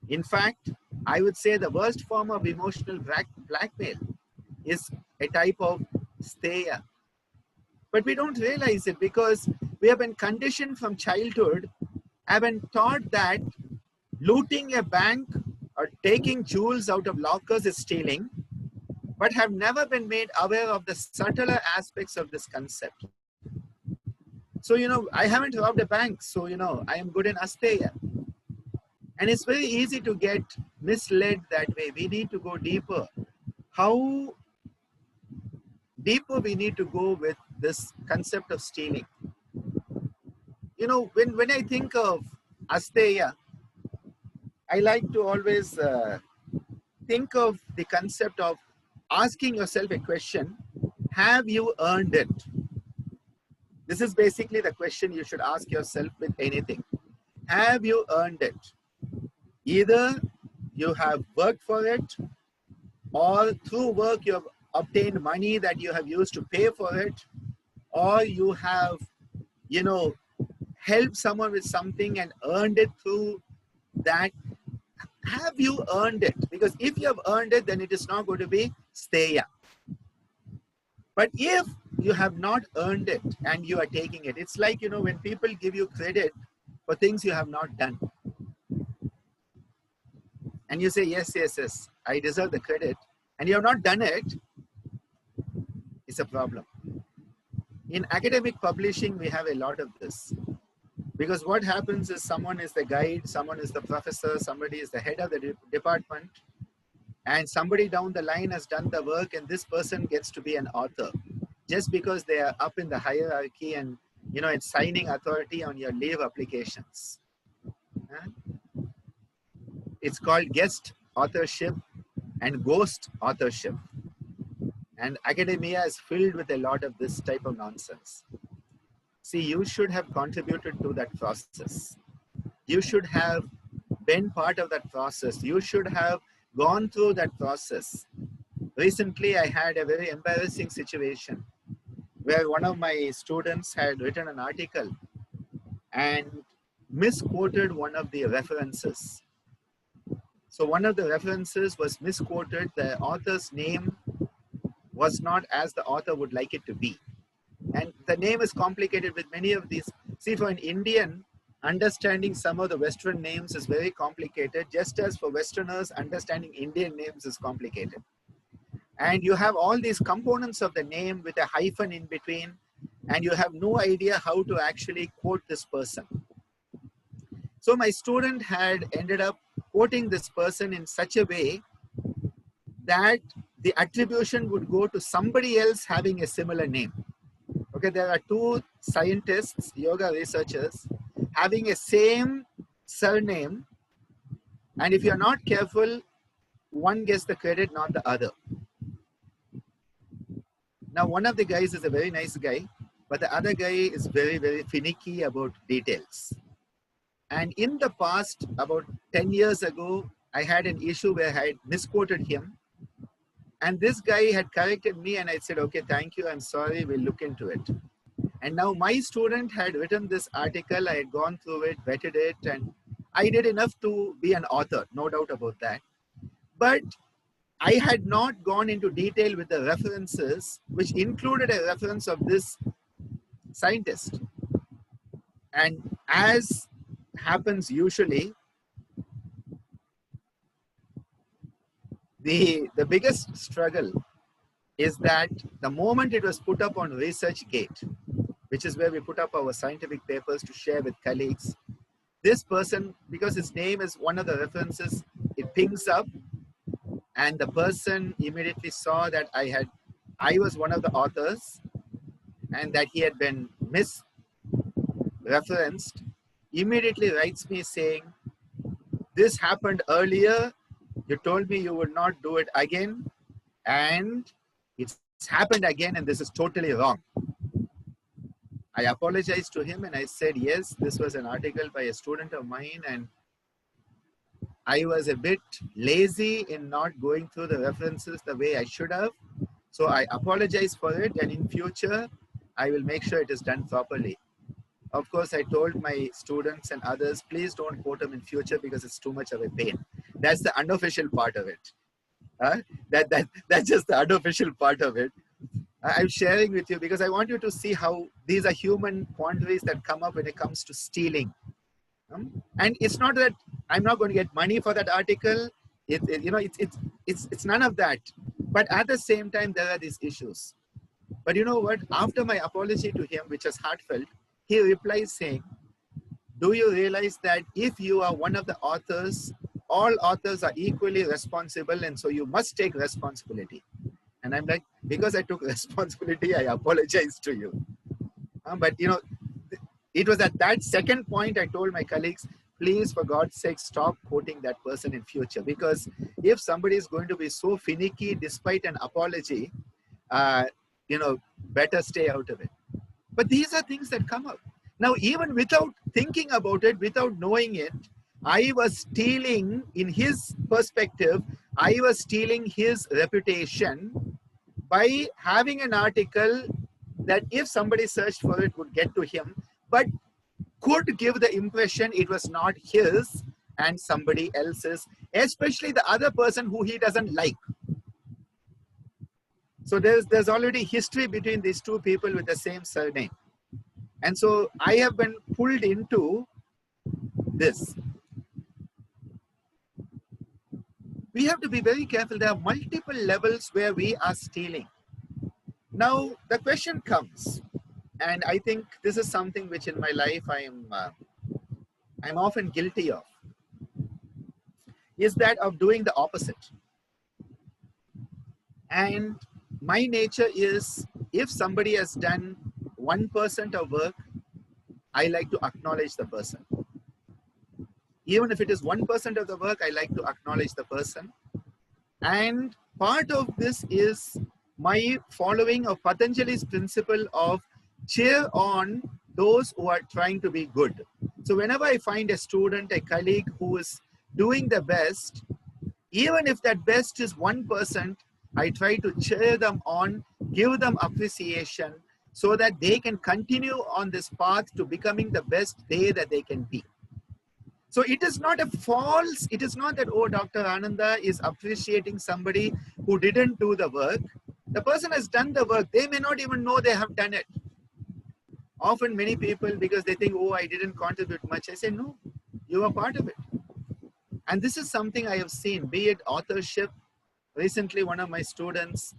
In fact, I would say the worst form of emotional blackmail is a type of steya. But we don't realize it because we have been conditioned from childhood, have been taught that looting a bank or taking jewels out of lockers is stealing, but have never been made aware of the subtler aspects of this concept. So, I haven't robbed a bank, so, I am good in asteya. And it's very easy to get misled that way. We need to go deeper. How deeper we need to go with this concept of stealing? When I think of asteya, I like to always think of the concept of asking yourself a question: have you earned it? This is basically the question you should ask yourself with anything. Have you earned it? Either you have worked for it, or through work you have obtained money that you have used to pay for it, or you have, helped someone with something and earned it through that. Have you earned it? Because if you have earned it, then it is not going to be steya. But if you have not earned it and you are taking it, it's like, when people give you credit for things you have not done. And you say, yes, I deserve the credit. And you have not done it, it's a problem. In academic publishing, we have a lot of this. Because what happens is someone is the guide, someone is the professor, somebody is the head of the department, and somebody down the line has done the work, and this person gets to be an author just because they are up in the hierarchy and, it's signing authority on your leave applications. It's called guest authorship and ghost authorship. And academia is filled with a lot of this type of nonsense. See, you should have contributed to that process. You should have been part of that process. You should have gone through that process. Recently, I had a very embarrassing situation where one of my students had written an article and misquoted one of the references. So one of the references was misquoted. The author's name was not as the author would like it to be. And the name is complicated with many of these. See, for an Indian, understanding some of the Western names is very complicated, just as for Westerners, understanding Indian names is complicated. And you have all these components of the name with a hyphen in between, and you have no idea how to actually quote this person. So my student had ended up quoting this person in such a way that the attribution would go to somebody else having a similar name. Okay, there are two scientists, yoga researchers, having a same surname, and if you're not careful, one gets the credit, not the other. Now, one of the guys is a very nice guy, but the other guy is very, very finicky about details. And in the past, about 10 years ago, I had an issue where I had misquoted him. And this guy had corrected me, and I said, okay, thank you, I'm sorry, we'll look into it. And now my student had written this article, I had gone through it, vetted it, and I did enough to be an author, no doubt about that. But I had not gone into detail with the references, which included a reference of this scientist. And as happens usually, The biggest struggle is that the moment it was put up on ResearchGate, which is where we put up our scientific papers to share with colleagues, this person, because his name is one of the references, it pings up, and the person immediately saw that I was one of the authors and that he had been misreferenced, immediately writes me saying, this happened earlier, you told me you would not do it again, and it's happened again, and this is totally wrong. I apologized to him and I said, yes, this was an article by a student of mine, and I was a bit lazy in not going through the references the way I should have. So I apologize for it, and in future, I will make sure it is done properly. Of course, I told my students and others, please don't quote them in future because it's too much of a pain. That's the unofficial part of it. That's just the unofficial part of it. I'm sharing with you because I want you to see how these are human quandaries that come up when it comes to stealing. And it's not that I'm not going to get money for that article. It's none of that. But at the same time, there are these issues. But you know what? After my apology to him, which was heartfelt, he replies saying, do you realize that if you are one of the authors, all authors are equally responsible, and so you must take responsibility. And I'm like, because I took responsibility, I apologize to you. But you know, it was at that second point I told my colleagues, please, for God's sake, stop quoting that person in future. Because if somebody is going to be so finicky despite an apology, better stay out of it. But these are things that come up. Now, even without thinking about it, without knowing it, I was stealing, in his perspective, I was stealing his reputation by having an article that if somebody searched for it would get to him, but could give the impression it was not his and somebody else's, especially the other person who he doesn't like. So there's already history between these two people with the same surname. And so I have been pulled into this. We have to be very careful. There are multiple levels where we are stealing. Now, the question comes, and I think this is something which in my life I'm often guilty of, is that of doing the opposite. And my nature is, if somebody has done 1% of work, I like to acknowledge the person. Even if it is 1% of the work, I like to acknowledge the person. And part of this is my following of Patanjali's principle of cheer on those who are trying to be good. So whenever I find a student, a colleague who is doing the best, even if that best is 1%, I try to cheer them on, give them appreciation so that they can continue on this path to becoming the best that they can be. So it is not it is not that, oh, Dr. Ananda is appreciating somebody who didn't do the work. The person has done the work. They may not even know they have done it. Often many people, because they think, oh, I didn't contribute much. I say, no, you are part of it. And this is something I have seen, be it authorship. Recently, one of my students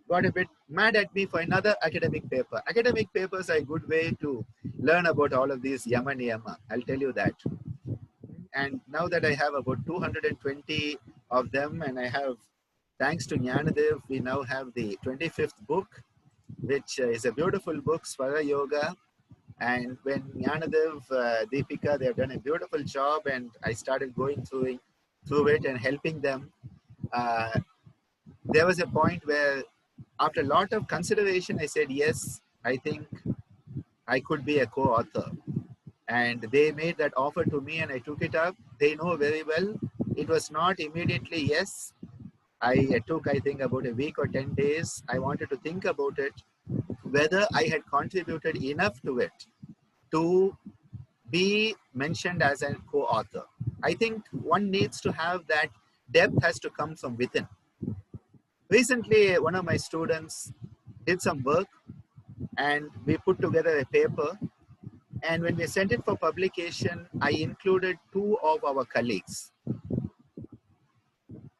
got a bit mad at me for another academic paper. Academic papers are a good way to learn about all of these yama niyama. I'll tell you that. And now that I have about 220 of them, and I have, thanks to Jnanadev, we now have the 25th book, which is a beautiful book, Swara Yoga. And when Jnanadev, Deepika, they have done a beautiful job, and I started going through it and helping them. There was a point where, after a lot of consideration, I said, yes, I think I could be a co-author. And they made that offer to me and I took it up. They know very well. It was not immediately yes. I took, I think, about a week or 10 days. I wanted to think about it, whether I had contributed enough to it to be mentioned as a co-author. I think one needs to have that depth, has to come from within. Recently, one of my students did some work and we put together a paper. And when we sent it for publication, I included 2 of our colleagues.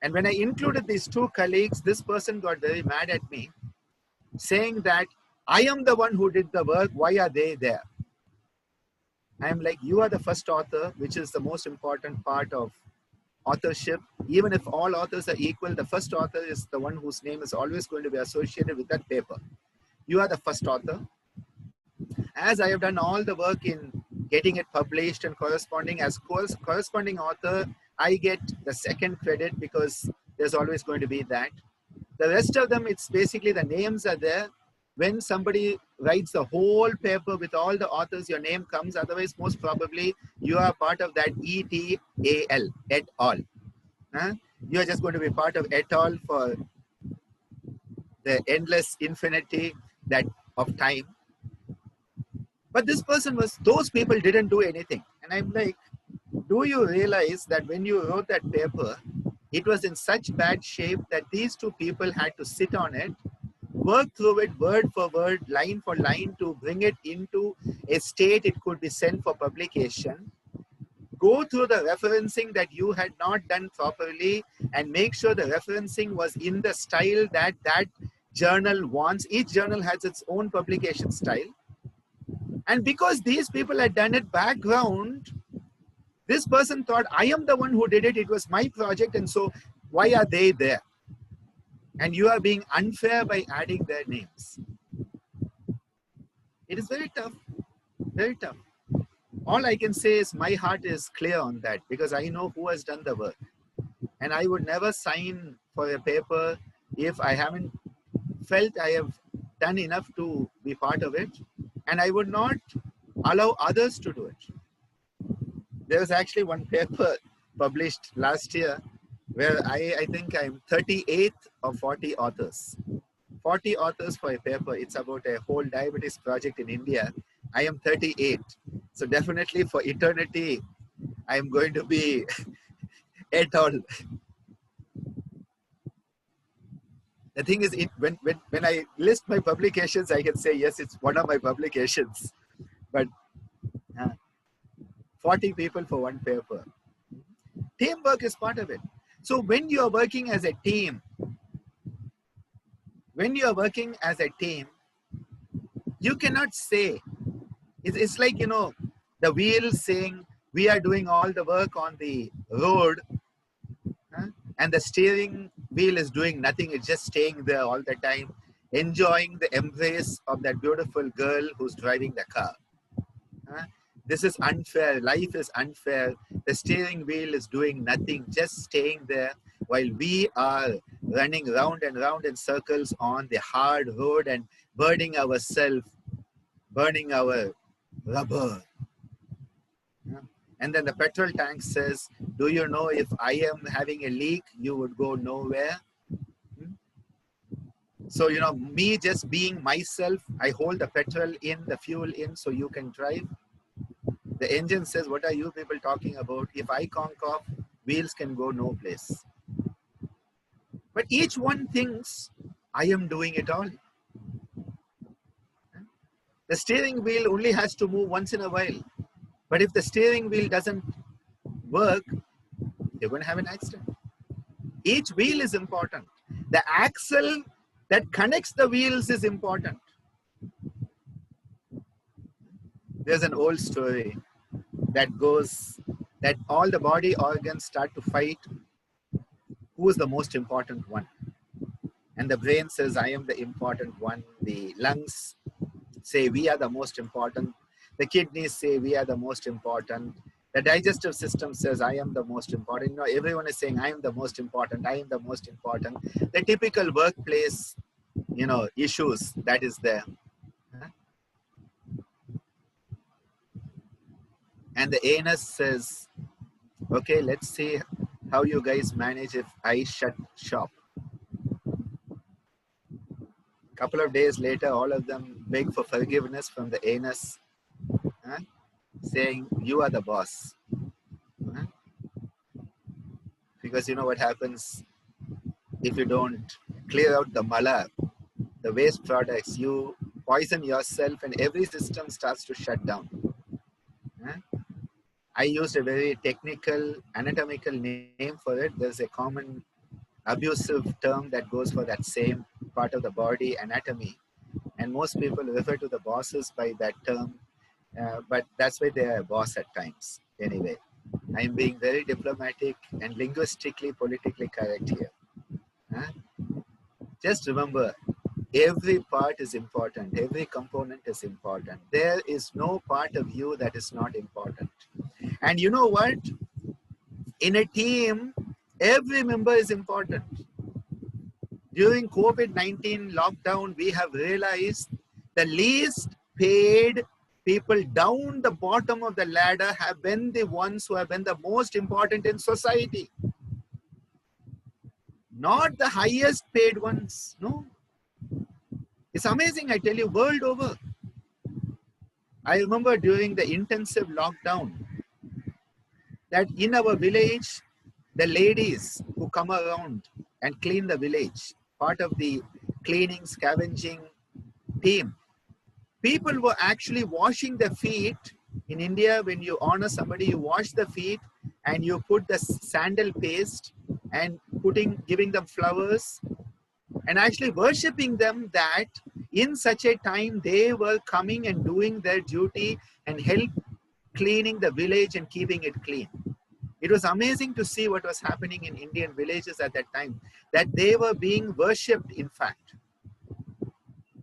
And when I included these two colleagues, this person got very mad at me, saying that I am the one who did the work. Why are they there? I am like, you are the first author, which is the most important part of authorship. Even if all authors are equal, the first author is the one whose name is always going to be associated with that paper. You are the first author. As I have done all the work in getting it published and corresponding as corresponding author, I get the second credit because there's always going to be that. The rest of them, it's basically the names are there. When somebody writes the whole paper with all the authors, your name comes. Otherwise, most probably, you are part of that ETAL, et al. You are just going to be part of et al. For the endless infinity that of time. But this person was, those people didn't do anything. And I'm like, do you realize that when you wrote that paper, it was in such bad shape that these two people had to sit on it, work through it word for word, line for line to bring it into a state it could be sent for publication, go through the referencing that you had not done properly and make sure the referencing was in the style that that journal wants. Each journal has its own publication style. And because these people had done it background, this person thought, I am the one who did it. It was my project. And so why are they there? And you are being unfair by adding their names. It is very tough, very tough. All I can say is my heart is clear on that because I know who has done the work. And I would never sign for a paper if I haven't felt I have done enough to be part of it. And I would not allow others to do it. There was actually one paper published last year where I think I'm 38th of 40 authors. 40 authors for a paper. It's about a whole diabetes project in India. I am 38. So definitely for eternity, I'm going to be et al. The thing is, when I list my publications, I can say, yes, it's one of my publications. But 40 people for one paper. Teamwork is part of it. So when you are working as a team, you cannot say, it's like, you know, the wheel saying, we are doing all the work on the road, and the steering wheel is doing nothing. It's just staying there all the time, enjoying the embrace of that beautiful girl who's driving the car. This is unfair. Life is unfair. The steering wheel is doing nothing, just staying there while we are running round and round in circles on the hard road and burning ourselves, burning our rubber. And then the petrol tank says, do you know if I am having a leak, you would go nowhere? So, you know, me just being myself, I hold the petrol in, the fuel in, so you can drive. The engine says, what are you people talking about? If I conk off, wheels can go no place. But each one thinks, I am doing it all. The steering wheel only has to move once in a while. But if the steering wheel doesn't work, you're going to have an accident. Each wheel is important. The axle that connects the wheels is important. There's an old story that goes that all the body organs start to fight who is the most important one. And the brain says, I am the important one. The lungs say, we are the most important. The kidneys say, we are the most important. The digestive system says, I am the most important. You know, everyone is saying, I am the most important. I am the most important. The typical workplace, you know, issues that is there. And the anus says, okay, let's see how you guys manage if I shut shop. Couple of days later, all of them beg for forgiveness from the anus, saying, you are the boss. Because you know what happens if you don't clear out the mala, the waste products, you poison yourself and every system starts to shut down. I used a very technical, anatomical name for it. There's a common abusive term that goes for that same part of the body, anatomy. And most people refer to the bosses by that term, but that's why they are a boss at times. Anyway, I'm being very diplomatic and linguistically, politically correct here. Huh? Just remember, every part is important. Every component is important. There is no part of you that is not important. And you know what? In a team, every member is important. During COVID-19 lockdown, we have realized the least paid people down the bottom of the ladder have been the ones who have been the most important in society. Not the highest paid ones. No. It's amazing, I tell you, world over. I remember during the intensive lockdown that in our village, the ladies who come around and clean the village, part of the cleaning, scavenging team, people were actually washing their feet. In India, when you honor somebody, you wash the feet and you put the sandal paste and giving them flowers and actually worshipping them, that in such a time they were coming and doing their duty and help cleaning the village and keeping it clean. It was amazing to see what was happening in Indian villages at that time, that they were being worshipped, in fact.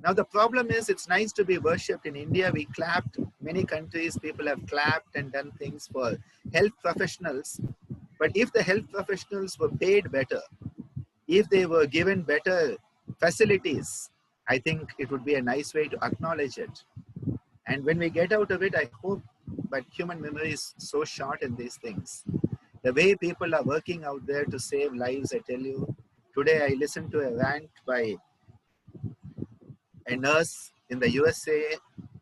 Now the problem is, it's nice to be worshipped. In India, we clapped. Many countries, people have clapped and done things for health professionals. But if the health professionals were paid better, if they were given better facilities, I think it would be a nice way to acknowledge it. And when we get out of it, I hope, but human memory is so short in these things. The way people are working out there to save lives, I tell you. Today I listened to a rant by a nurse in the USA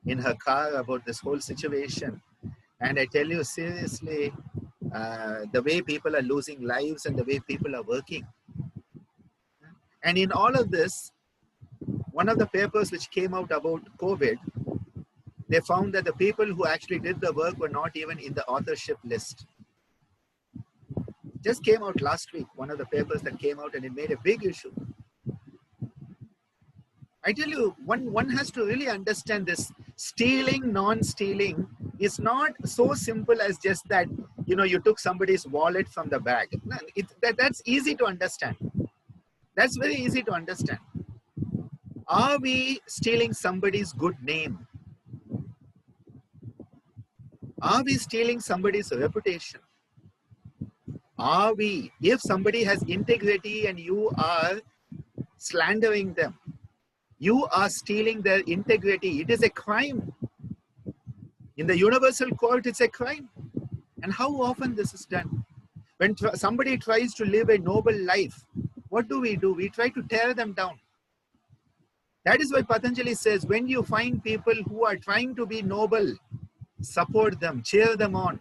in her car about this whole situation. And I tell you seriously, the way people are losing lives and the way people are working. And in all of this, one of the papers which came out about COVID, they found that the people who actually did the work were not even in the authorship list. Just came out last week, one of the papers that came out, and it made a big issue. I tell you, one has to really understand this. Stealing, non-stealing is not so simple as just that, you know, you took somebody's wallet from the bag. That's easy to understand. That's very easy to understand. Are we stealing somebody's good name? Are we stealing somebody's reputation? Are we, if somebody has integrity and you are slandering them, you are stealing their integrity. It is a crime. In the universal court, it's a crime. And how often this is done? When somebody tries to live a noble life, what do? We try to tear them down. That is why Patanjali says, when you find people who are trying to be noble, support them, cheer them on.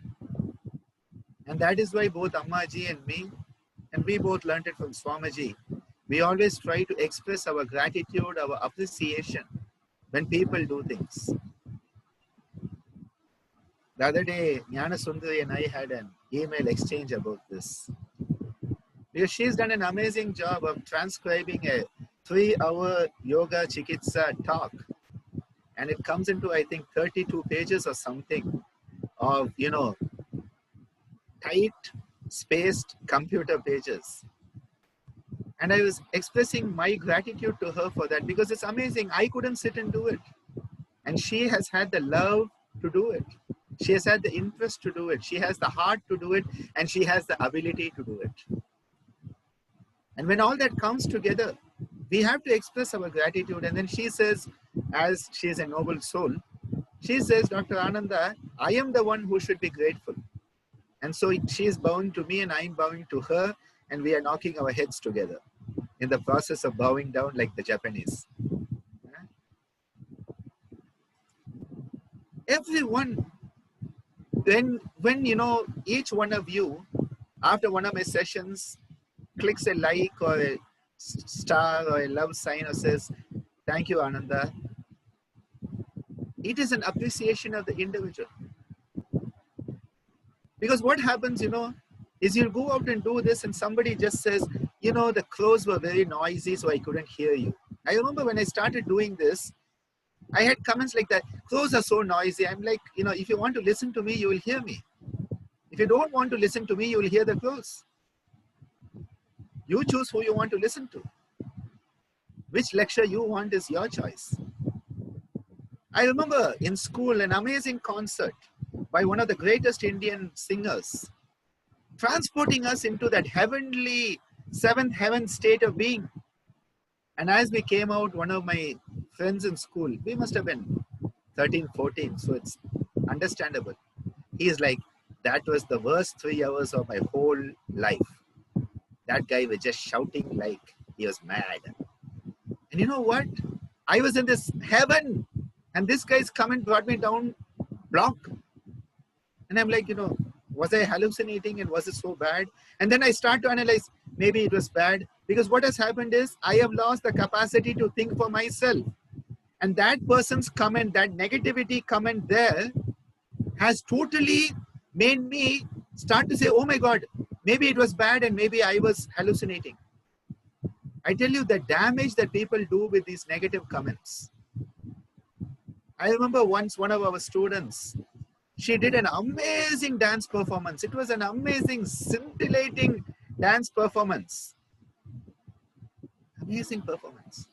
And that is why both Ammaji and me, and we both learned it from Swamiji, we always try to express our gratitude, our appreciation when people do things. The other day, Jnana Sundari and I had an email exchange about this. Because she's done an amazing job of transcribing a 3-hour yoga chikitsa talk. And it comes into, I think, 32 pages or something of, you know, tight, spaced computer pages. And I was expressing my gratitude to her for that, because it's amazing. I couldn't sit and do it. And she has had the love to do it. She has had the interest to do it. She has the heart to do it. And she has the ability to do it. And when all that comes together, we have to express our gratitude. And then she says, as she is a noble soul, she says, Dr. Ananda, I am the one who should be grateful. And so she is bowing to me and I am bowing to her. And we are knocking our heads together in the process of bowing down like the Japanese. Everyone, when you know, each one of you, after one of my sessions, clicks a like or a star or a love sign or says, thank you, Ananda, it is an appreciation of the individual. Because what happens, you know, is you go out and do this and somebody just says, you know, the clothes were very noisy, so I couldn't hear you. I remember when I started doing this, I had comments like that. Clothes are so noisy. I'm like, you know, if you want to listen to me, you will hear me. If you don't want to listen to me, you will hear the clothes. You choose who you want to listen to. Which lecture you want is your choice. I remember in school an amazing concert by one of the greatest Indian singers, transporting us into that heavenly seventh heaven state of being. And as we came out, one of my friends in school, we must have been 13, 14, so it's understandable. He is like, that was the worst 3 hours of my whole life. That guy was just shouting like he was mad. And you know what? I was in this heaven, and this guy's come and brought me down block. And I'm like, you know, was I hallucinating and was it so bad? And then I start to analyze, maybe it was bad, because what has happened is I have lost the capacity to think for myself. And that person's comment, that negativity comment there has totally made me start to say, oh my God, maybe it was bad and maybe I was hallucinating. I tell you the damage that people do with these negative comments. I remember once one of our students, she did an amazing dance performance. It was an amazing, scintillating dance performance. Amazing performance.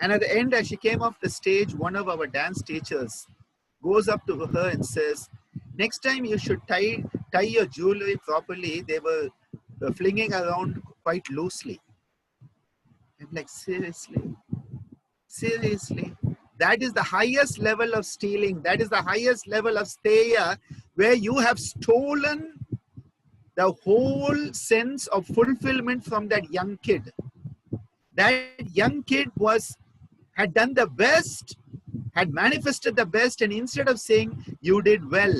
And at the end, as she came off the stage, one of our dance teachers goes up to her and says, next time you should tie your jewelry properly. They were flinging around quite loosely. I'm like, seriously? Seriously? That is the highest level of stealing. That is the highest level of steya, where you have stolen the whole sense of fulfillment from that young kid. That young kid had done the best, had manifested the best, and instead of saying you did well,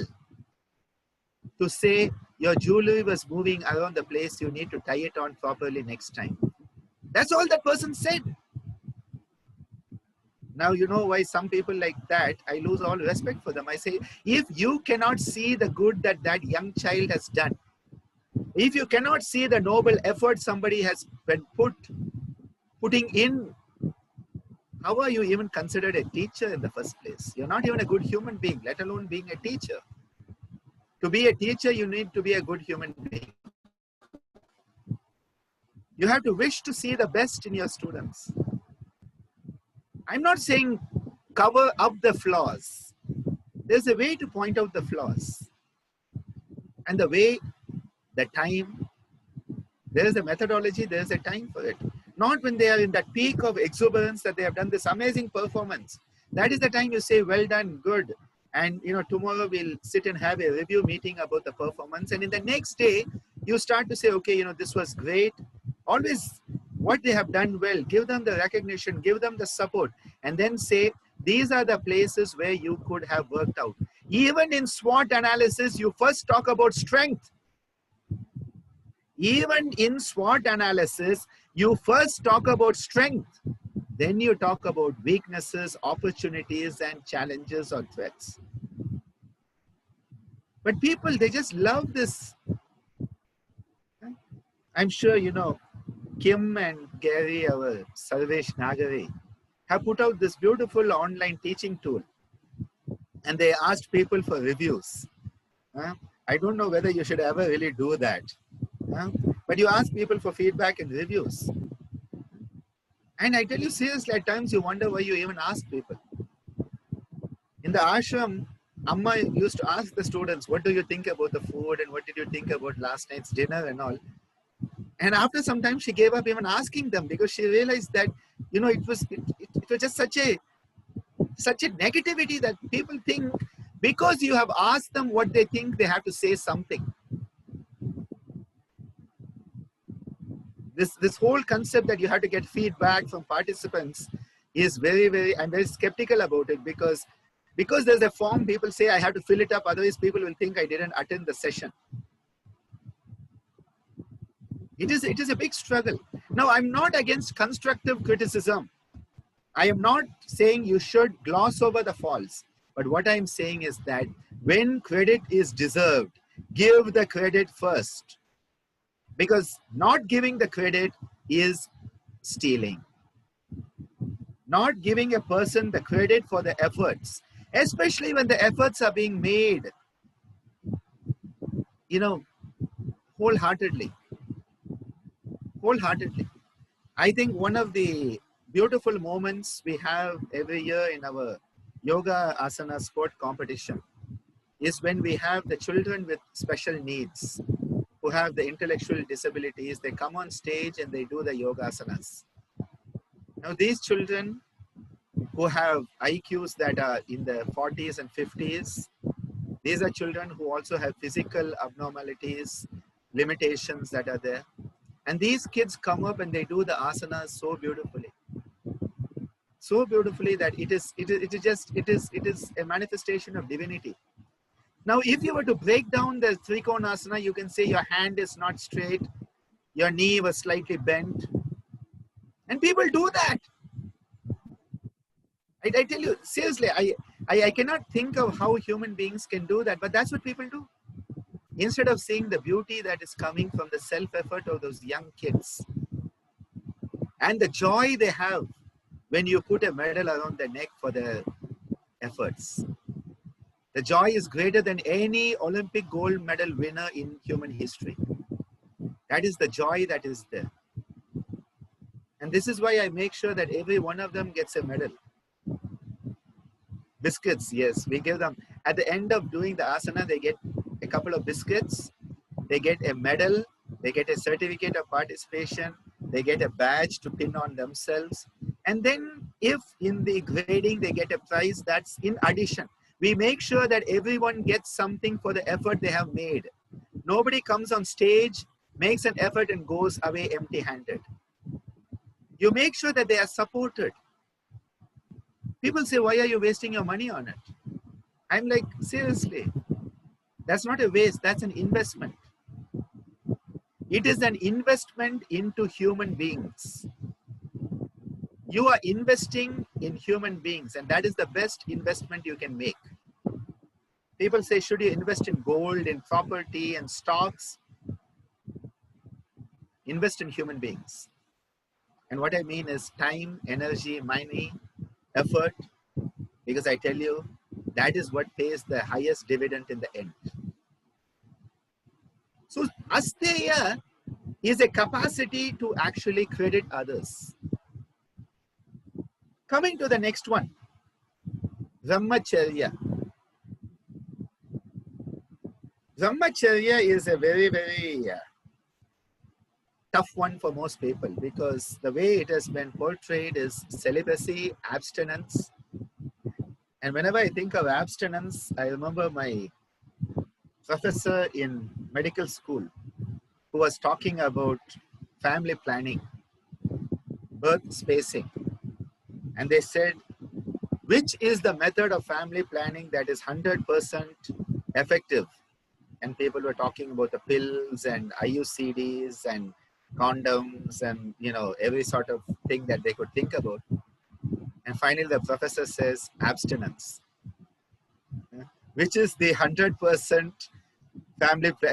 to say your jewelry was moving around the place, you need to tie it on properly next time. That's all that person said. Now you know why some people like that, I lose all respect for them. I say, if you cannot see the good that that young child has done, if you cannot see the noble effort somebody has been putting in, how are you even considered a teacher in the first place? You're not even a good human being, let alone being a teacher. To be a teacher, you need to be a good human being. You have to wish to see the best in your students. I'm not saying cover up the flaws. There's a way to point out the flaws. And the way, the time, there is a methodology, there is a time for it. Not when they are in that peak of exuberance that they have done this amazing performance. That is the time you say, well done, good. And you know, tomorrow we'll sit and have a review meeting about the performance. And in the next day, you start to say, okay, you know, this was great. Always what they have done well, give them the recognition, give them the support, and then say, these are the places where you could have worked out. Even in SWOT analysis, you first talk about strength. Even in SWOT analysis, you first talk about strength. Then you talk about weaknesses, opportunities, and challenges or threats. But people, they just love this. I'm sure, you know, Kim and Gary, our Sarvesh Nagari, have put out this beautiful online teaching tool. And they asked people for reviews. I don't know whether you should ever really do that. But you ask people for feedback and reviews. And I tell you seriously, at times you wonder why you even ask people. In the ashram, Amma used to ask the students, what do you think about the food and what did you think about last night's dinner and all. And after some time, she gave up even asking them because she realized that, you know, it was just such a negativity that people think because you have asked them what they think, they have to say something. This whole concept that you have to get feedback from participants is I'm very skeptical about it because there's a form, people say I have to fill it up, otherwise people will think I didn't attend the session. It is a big struggle. Now, I'm not against constructive criticism. I am not saying you should gloss over the faults. But what I'm saying is that when credit is deserved, give the credit first. Because not giving the credit is stealing. Not giving a person the credit for the efforts, especially when the efforts are being made, you know, wholeheartedly. Wholeheartedly. I think one of the beautiful moments we have every year in our yoga asana sport competition is when we have the children with special needs who have the intellectual disabilities. They come on stage and they do the yoga asanas. Now these children who have IQs that are in the 40s and 50s, these are children who also have physical abnormalities, limitations that are there. And these kids come up and they do the asanas so beautifully. So beautifully that it is a manifestation of divinity. Now, if you were to break down the Trikonasana, you can say your hand is not straight, your knee was slightly bent, and people do that. I tell you, seriously, I cannot think of how human beings can do that, but that's what people do. Instead of seeing the beauty that is coming from the self-effort of those young kids and the joy they have when you put a medal around their neck for their efforts. The joy is greater than any Olympic gold medal winner in human history. That is the joy that is there. And this is why I make sure that every one of them gets a medal. Biscuits, yes, we give them. At the end of doing the asana, they get a couple of biscuits, they get a medal, they get a certificate of participation, they get a badge to pin on themselves. And then if in the grading they get a prize, that's in addition. We make sure that everyone gets something for the effort they have made. Nobody comes on stage, makes an effort and goes away empty-handed. You make sure that they are supported. People say, why are you wasting your money on it? I'm like, seriously, that's not a waste, that's an investment. It is an investment into human beings. You are investing in human beings, and that is the best investment you can make. People say, should you invest in gold, in property, and stocks? Invest in human beings. And what I mean is time, energy, money, effort, because I tell you, that is what pays the highest dividend in the end. So asteya is a capacity to actually credit others. Coming to the next one, Brahmacharya. Brahmacharya is a very, very tough one for most people because the way it has been portrayed is celibacy, abstinence. And whenever I think of abstinence, I remember my professor in medical school who was talking about family planning, birth spacing. And they said, which is the method of family planning that is 100% effective? And people were talking about the pills and IUCDs and condoms and, you know, every sort of thing that they could think about. And finally, the professor says abstinence, which is the 100%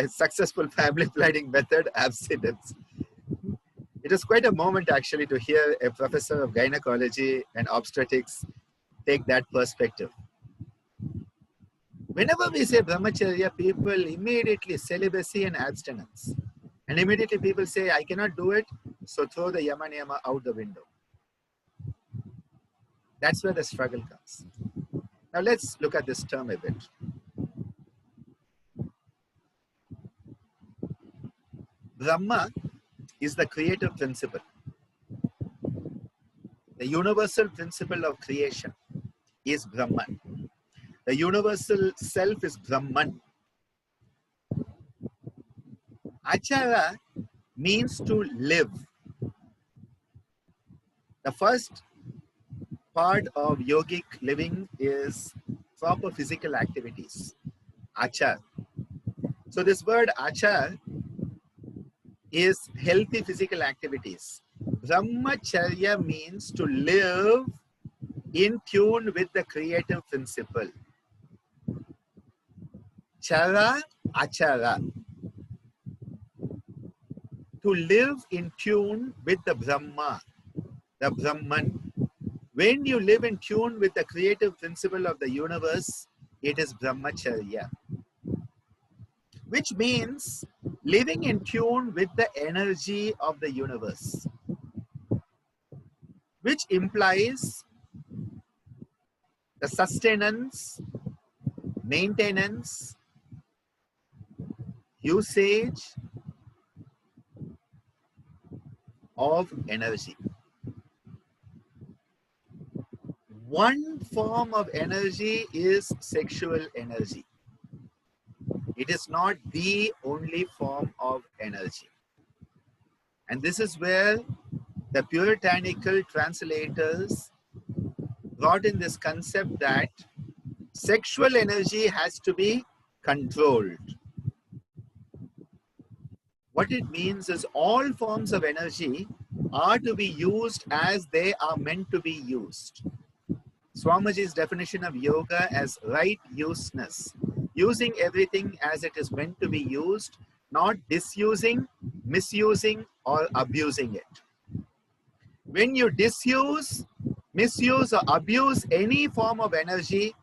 successful family planning method, abstinence. It was quite a moment actually to hear a professor of gynecology and obstetrics take that perspective. Whenever we say brahmacharya, people immediately celibacy and abstinence. And immediately people say, I cannot do it, so throw the yama niyama out the window. That's where the struggle comes. Now let's look at this term a bit. Brahma is the creative principle. The universal principle of creation is Brahman. The universal self is Brahman. Achara means to live. The first part of yogic living is proper physical activities. Achar. So this word achar is healthy physical activities. Brahmacharya means to live in tune with the creative principle. Chara, achara. to live in tune with the Brahma, the Brahman. When you live in tune with the creative principle of the universe, it is brahmacharya, which means living in tune with the energy of the universe, which implies the sustenance, maintenance, usage of energy. One form of energy is sexual energy. It is not the only form of energy. And this is where the puritanical translators brought in this concept that sexual energy has to be controlled. What it means is all forms of energy are to be used as they are meant to be used. Swamiji's definition of yoga as right useness, using everything as it is meant to be used, not disusing, misusing, or abusing it. When you disuse, misuse, or abuse any form of energy,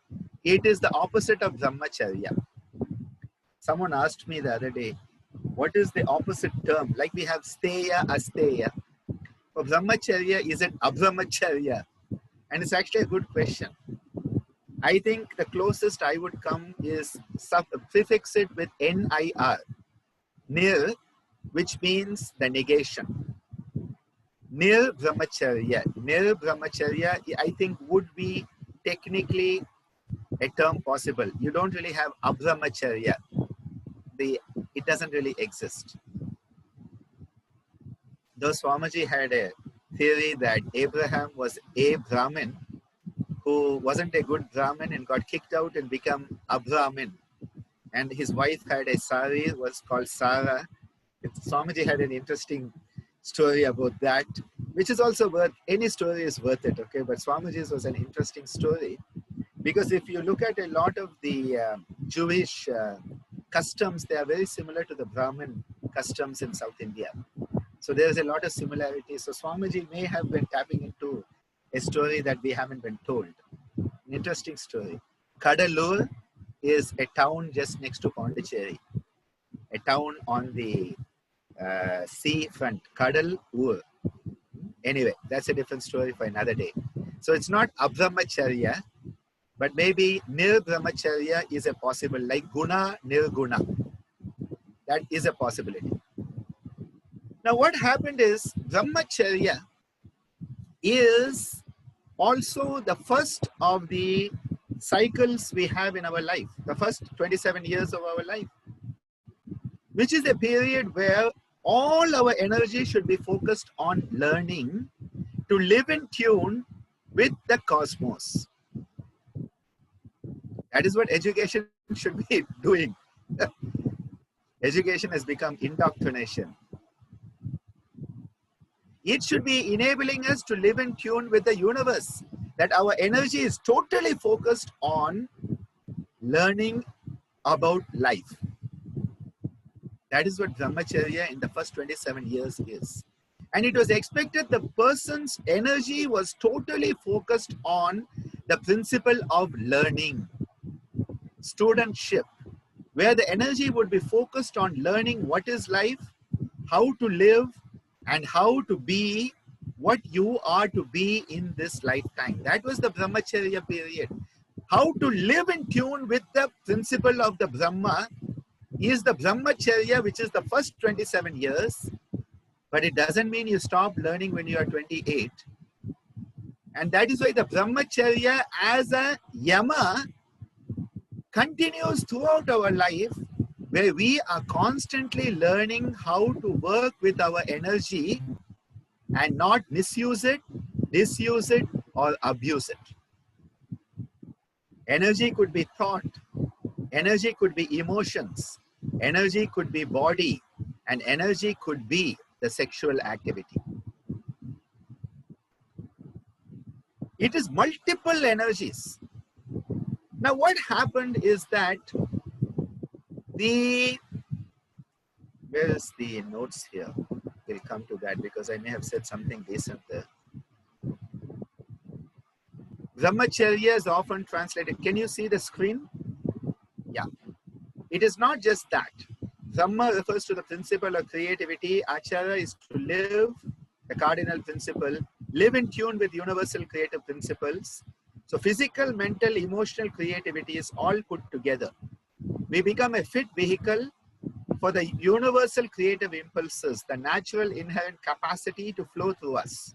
it is the opposite of brahmacharya. Someone asked me the other day, what is the opposite term? Like we have steya, asteya. For brahmacharya, is it abrahmacharya? And it's actually a good question. I think the closest I would come is prefix it with nir, nir, which means the negation. Nir brahmacharya. Nir brahmacharya, I think, would be technically a term possible. You don't really have abrahmacharya. It doesn't really exist. Though Swamiji had a theory that Abraham was a Brahmin who wasn't a good Brahmin and got kicked out and become a Brahmin. And his wife had a sari, was called Sarah. Swamiji had an interesting story about that, which is also worth, any story is worth it, okay? But Swamiji's was an interesting story because if you look at a lot of the Jewish customs, they are very similar to the Brahmin customs in South India. So there's a lot of similarities. So Swamiji may have been tapping into a story that we haven't been told. An interesting story. Kadalur is a town just next to Pondicherry, a town on the sea front, Kadalur. Anyway, that's a different story for another day. So it's not abrahmacharya, but maybe nirbrahmacharya is a possible, like guna, nirguna. That is a possibility. Now what happened is brahmacharya is also the first of the cycles we have in our life, the first 27 years of our life, which is a period where all our energy should be focused on learning to live in tune with the cosmos. That is what education should be doing. Education has become indoctrination. It should be enabling us to live in tune with the universe, that our energy is totally focused on learning about life. That is what brahmacharya in the first 27 years is. And it was expected the person's energy was totally focused on the principle of learning, studentship, where the energy would be focused on learning what is life, how to live, and how to be what you are to be in this lifetime. That was the brahmacharya period. How to live in tune with the principle of the Brahma is the brahmacharya, which is the first 27 years. But it doesn't mean you stop learning when you are 28. And that is why the brahmacharya as a yama continues throughout our life, where we are constantly learning how to work with our energy and not misuse it, disuse it, or abuse it. Energy could be thought, energy could be emotions, energy could be body, and energy could be the sexual activity. It is multiple energies. Now what happened is that where is the notes here? we'll come to that because I may have said something decent there. Brahmacharya is often translated. Can you see the screen? Yeah. It is not just that. Brahma refers to the principle of creativity. Acharya is to live, the cardinal principle, live in tune with universal creative principles. So physical, mental, emotional creativity is all put together. We become a fit vehicle for the universal creative impulses, the natural inherent capacity to flow through us.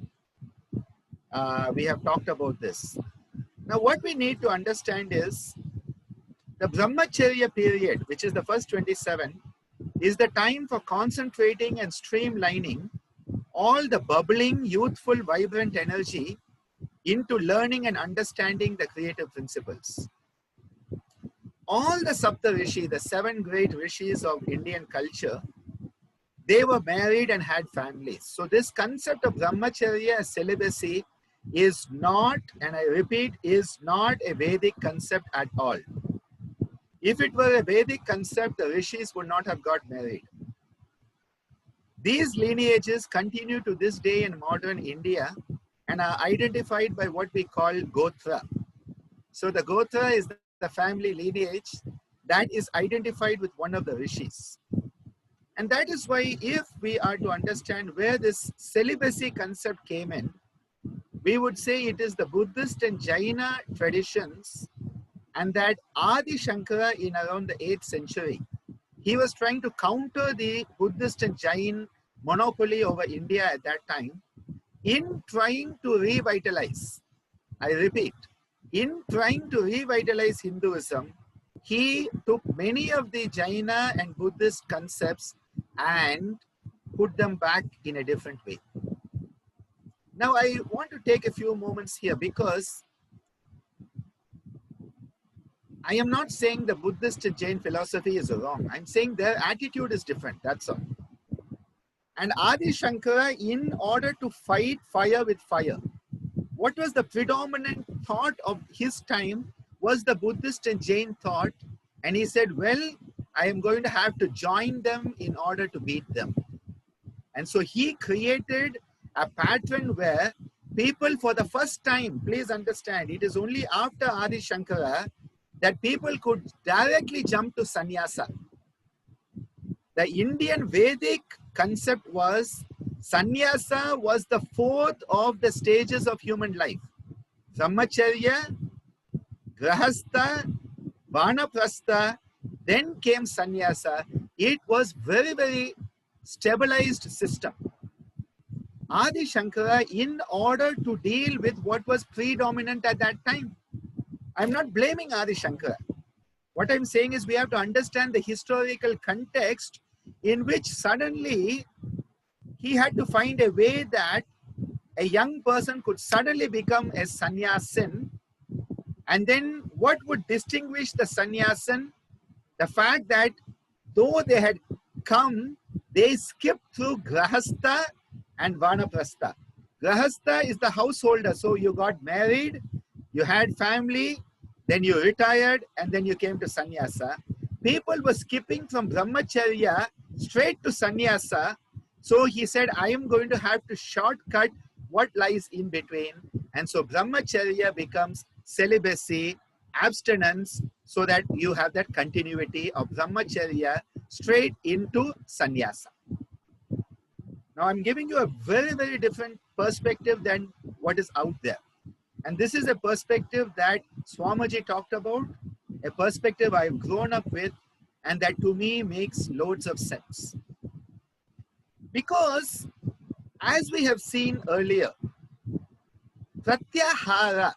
We have talked about this. Now, what we need to understand is the Brahmacharya period, which is the first 27, is the time for concentrating and streamlining all the bubbling, youthful, vibrant energy into learning and understanding the creative principles. All the Sapta Rishi, the 7 great rishis of Indian culture, they were married and had families. So this concept of Brahmacharya as celibacy is not, and I repeat, is not a Vedic concept at all. If it were a Vedic concept, the rishis would not have got married. These lineages continue to this day in modern India and are identified by what we call Gotra. So the Gotra is the family lineage that is identified with one of the rishis. And that is why if we are to understand where this celibacy concept came in, we would say it is the Buddhist and Jaina traditions, and that Adi Shankara in around the 8th century, he was trying to counter the Buddhist and Jain monopoly over India at that time in trying to revitalize. I repeat, in trying to revitalize Hinduism, he took many of the Jaina and Buddhist concepts and put them back in a different way. Now, I want to take a few moments here because I am not saying the Buddhist and Jain philosophy is wrong. I'm saying their attitude is different, that's all. And Adi Shankara, in order to fight fire with fire, what was the predominant thought of his time was the Buddhist and Jain thought. And he said, well, I am going to have to join them in order to beat them. And so he created a pattern where people for the first time, please understand, it is only after Adi Shankara that people could directly jump to sannyasa. The Indian Vedic concept was sannyasa was the 4th of the stages of human life. Brahmacharya, Grahastha, Vanaprastha, then came sannyasa. It was very, very stabilized system. Adi Shankara, in order to deal with what was predominant at that time, I'm not blaming Adi Shankara. What I'm saying is we have to understand the historical context in which suddenly he had to find a way that a young person could suddenly become a sannyasin. And then what would distinguish the sannyasin? The fact that though they had come, they skipped through Grahastha and Vanaprastha. Grahastha is the householder. So you got married, you had family, then you retired, and then you came to sannyasa. People were skipping from Brahmacharya straight to sannyasa. So he said, I am going to have to shortcut what lies in between. And so Brahmacharya becomes celibacy, abstinence, so that you have that continuity of Brahmacharya straight into sannyasa. Now I'm giving you a very, very different perspective than what is out there. And this is a perspective that Swamiji talked about, a perspective I've grown up with, and that to me makes loads of sense. Because as we have seen earlier, Pratyahara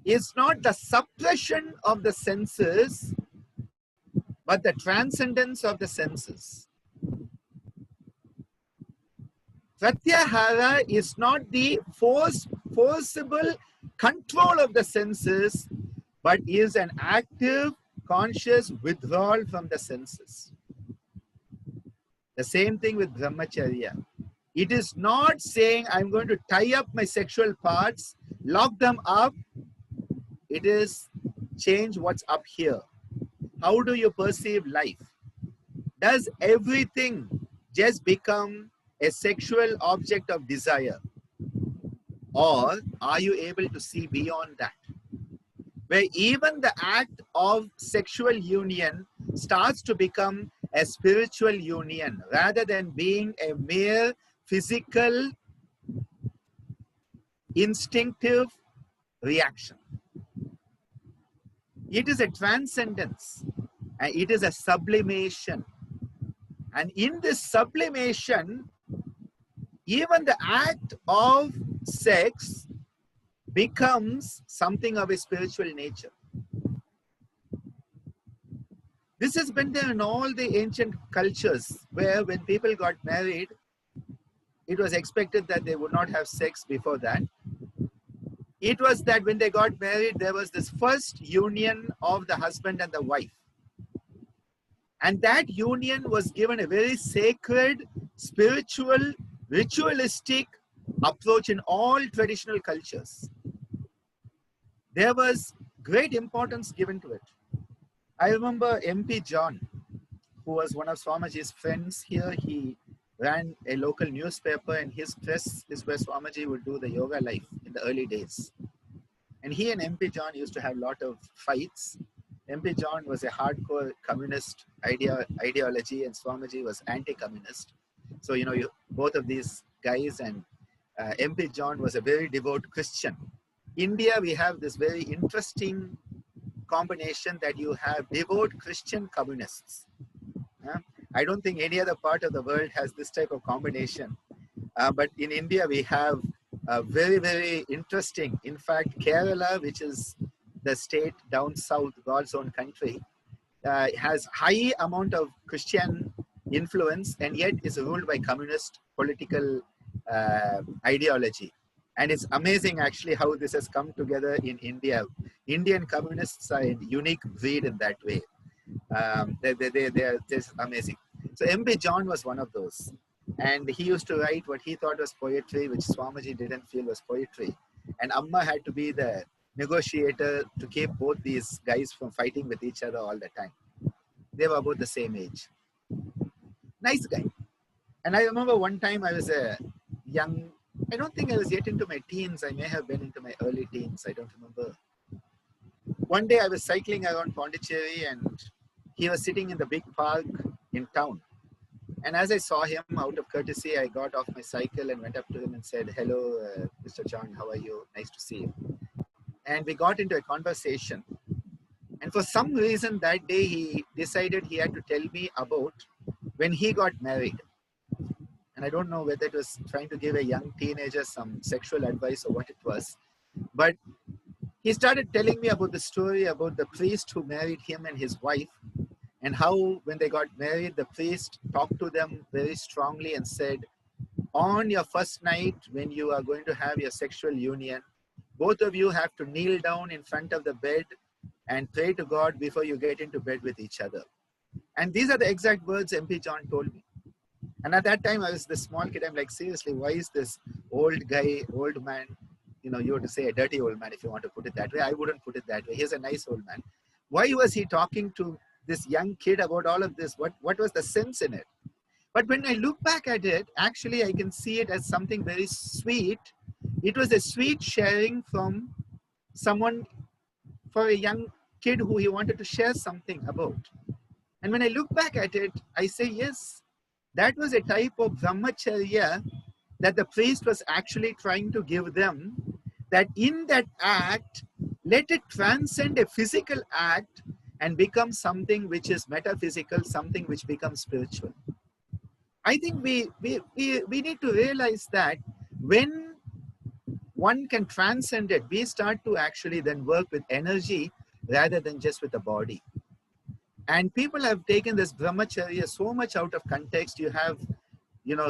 is not the suppression of the senses, but the transcendence of the senses. Pratyahara is not the forcible control of the senses, but is an active, conscious withdrawal from the senses. The same thing with Brahmacharya. It is not saying I'm going to tie up my sexual parts, lock them up. It is change what's up here. How do you perceive life? Does everything just become a sexual object of desire? Or are you able to see beyond that? Where even the act of sexual union starts to become a spiritual union rather than being a mere physical, instinctive reaction. It is a transcendence, and it is a sublimation. And in this sublimation, even the act of sex becomes something of a spiritual nature. This has been there in all the ancient cultures, where when people got married, it was expected that they would not have sex before that. It was that when they got married, there was this first union of the husband and the wife. And that union was given a very sacred, spiritual, ritualistic approach in all traditional cultures. There was great importance given to it. I remember MP John, who was one of Swamiji's friends here. He ran a local newspaper, and his press is where Swamiji would do the yoga life in the early days. And he and MP John used to have a lot of fights. MP John was a hardcore communist ideology, and Swamiji was anti-communist. So, both of these guys, and MP John was a very devout Christian. India, we have this very interesting combination that you have devout Christian communists. I don't think any other part of the world has this type of combination. But in India, we have very, very interesting. In fact, Kerala, which is the state down south, God's own country, has high amount of Christian influence, and yet is ruled by communist political ideology. And it's amazing actually how this has come together in India. Indian communists are a unique breed in that way. They're just amazing. So MP John was one of those. And he used to write what he thought was poetry, which Swamiji didn't feel was poetry. And Amma had to be the negotiator to keep both these guys from fighting with each other all the time. They were about the same age. Nice guy. And I remember one time I was a young, I don't think I was yet into my teens. I may have been into my early teens. I don't remember. One day I was cycling around Pondicherry, and he was sitting in the big park in town. And as I saw him, out of courtesy, I got off my cycle and went up to him and said, "Hello, Mr. John, how are you? Nice to see you." And we got into a conversation. And for some reason that day, he decided he had to tell me about when he got married. And I don't know whether it was trying to give a young teenager some sexual advice or what it was. But he started telling me about the story about the priest who married him and his wife, and how when they got married, the priest talked to them very strongly and said, on your first night, when you are going to have your sexual union, both of you have to kneel down in front of the bed and pray to God before you get into bed with each other. And these are the exact words MP John told me. And at that time, I was this small kid. I'm like, seriously, why is this old guy, old man, you were to say a dirty old man if you want to put it that way. I wouldn't put it that way. He's a nice old man. Why was he talking to this young kid about all of this? What was the sense in it? But when I look back at it, actually, I can see it as something very sweet. It was a sweet sharing from someone for a young kid who he wanted to share something about. And when I look back at it, I say, yes, that was a type of brahmacharya that the priest was actually trying to give them, that in that act, let it transcend a physical act and become something which is metaphysical, something which becomes spiritual. I think we need to realize that when one can transcend it, we start to actually then work with energy rather than just with the body. And people have taken this brahmacharya so much out of context. You have,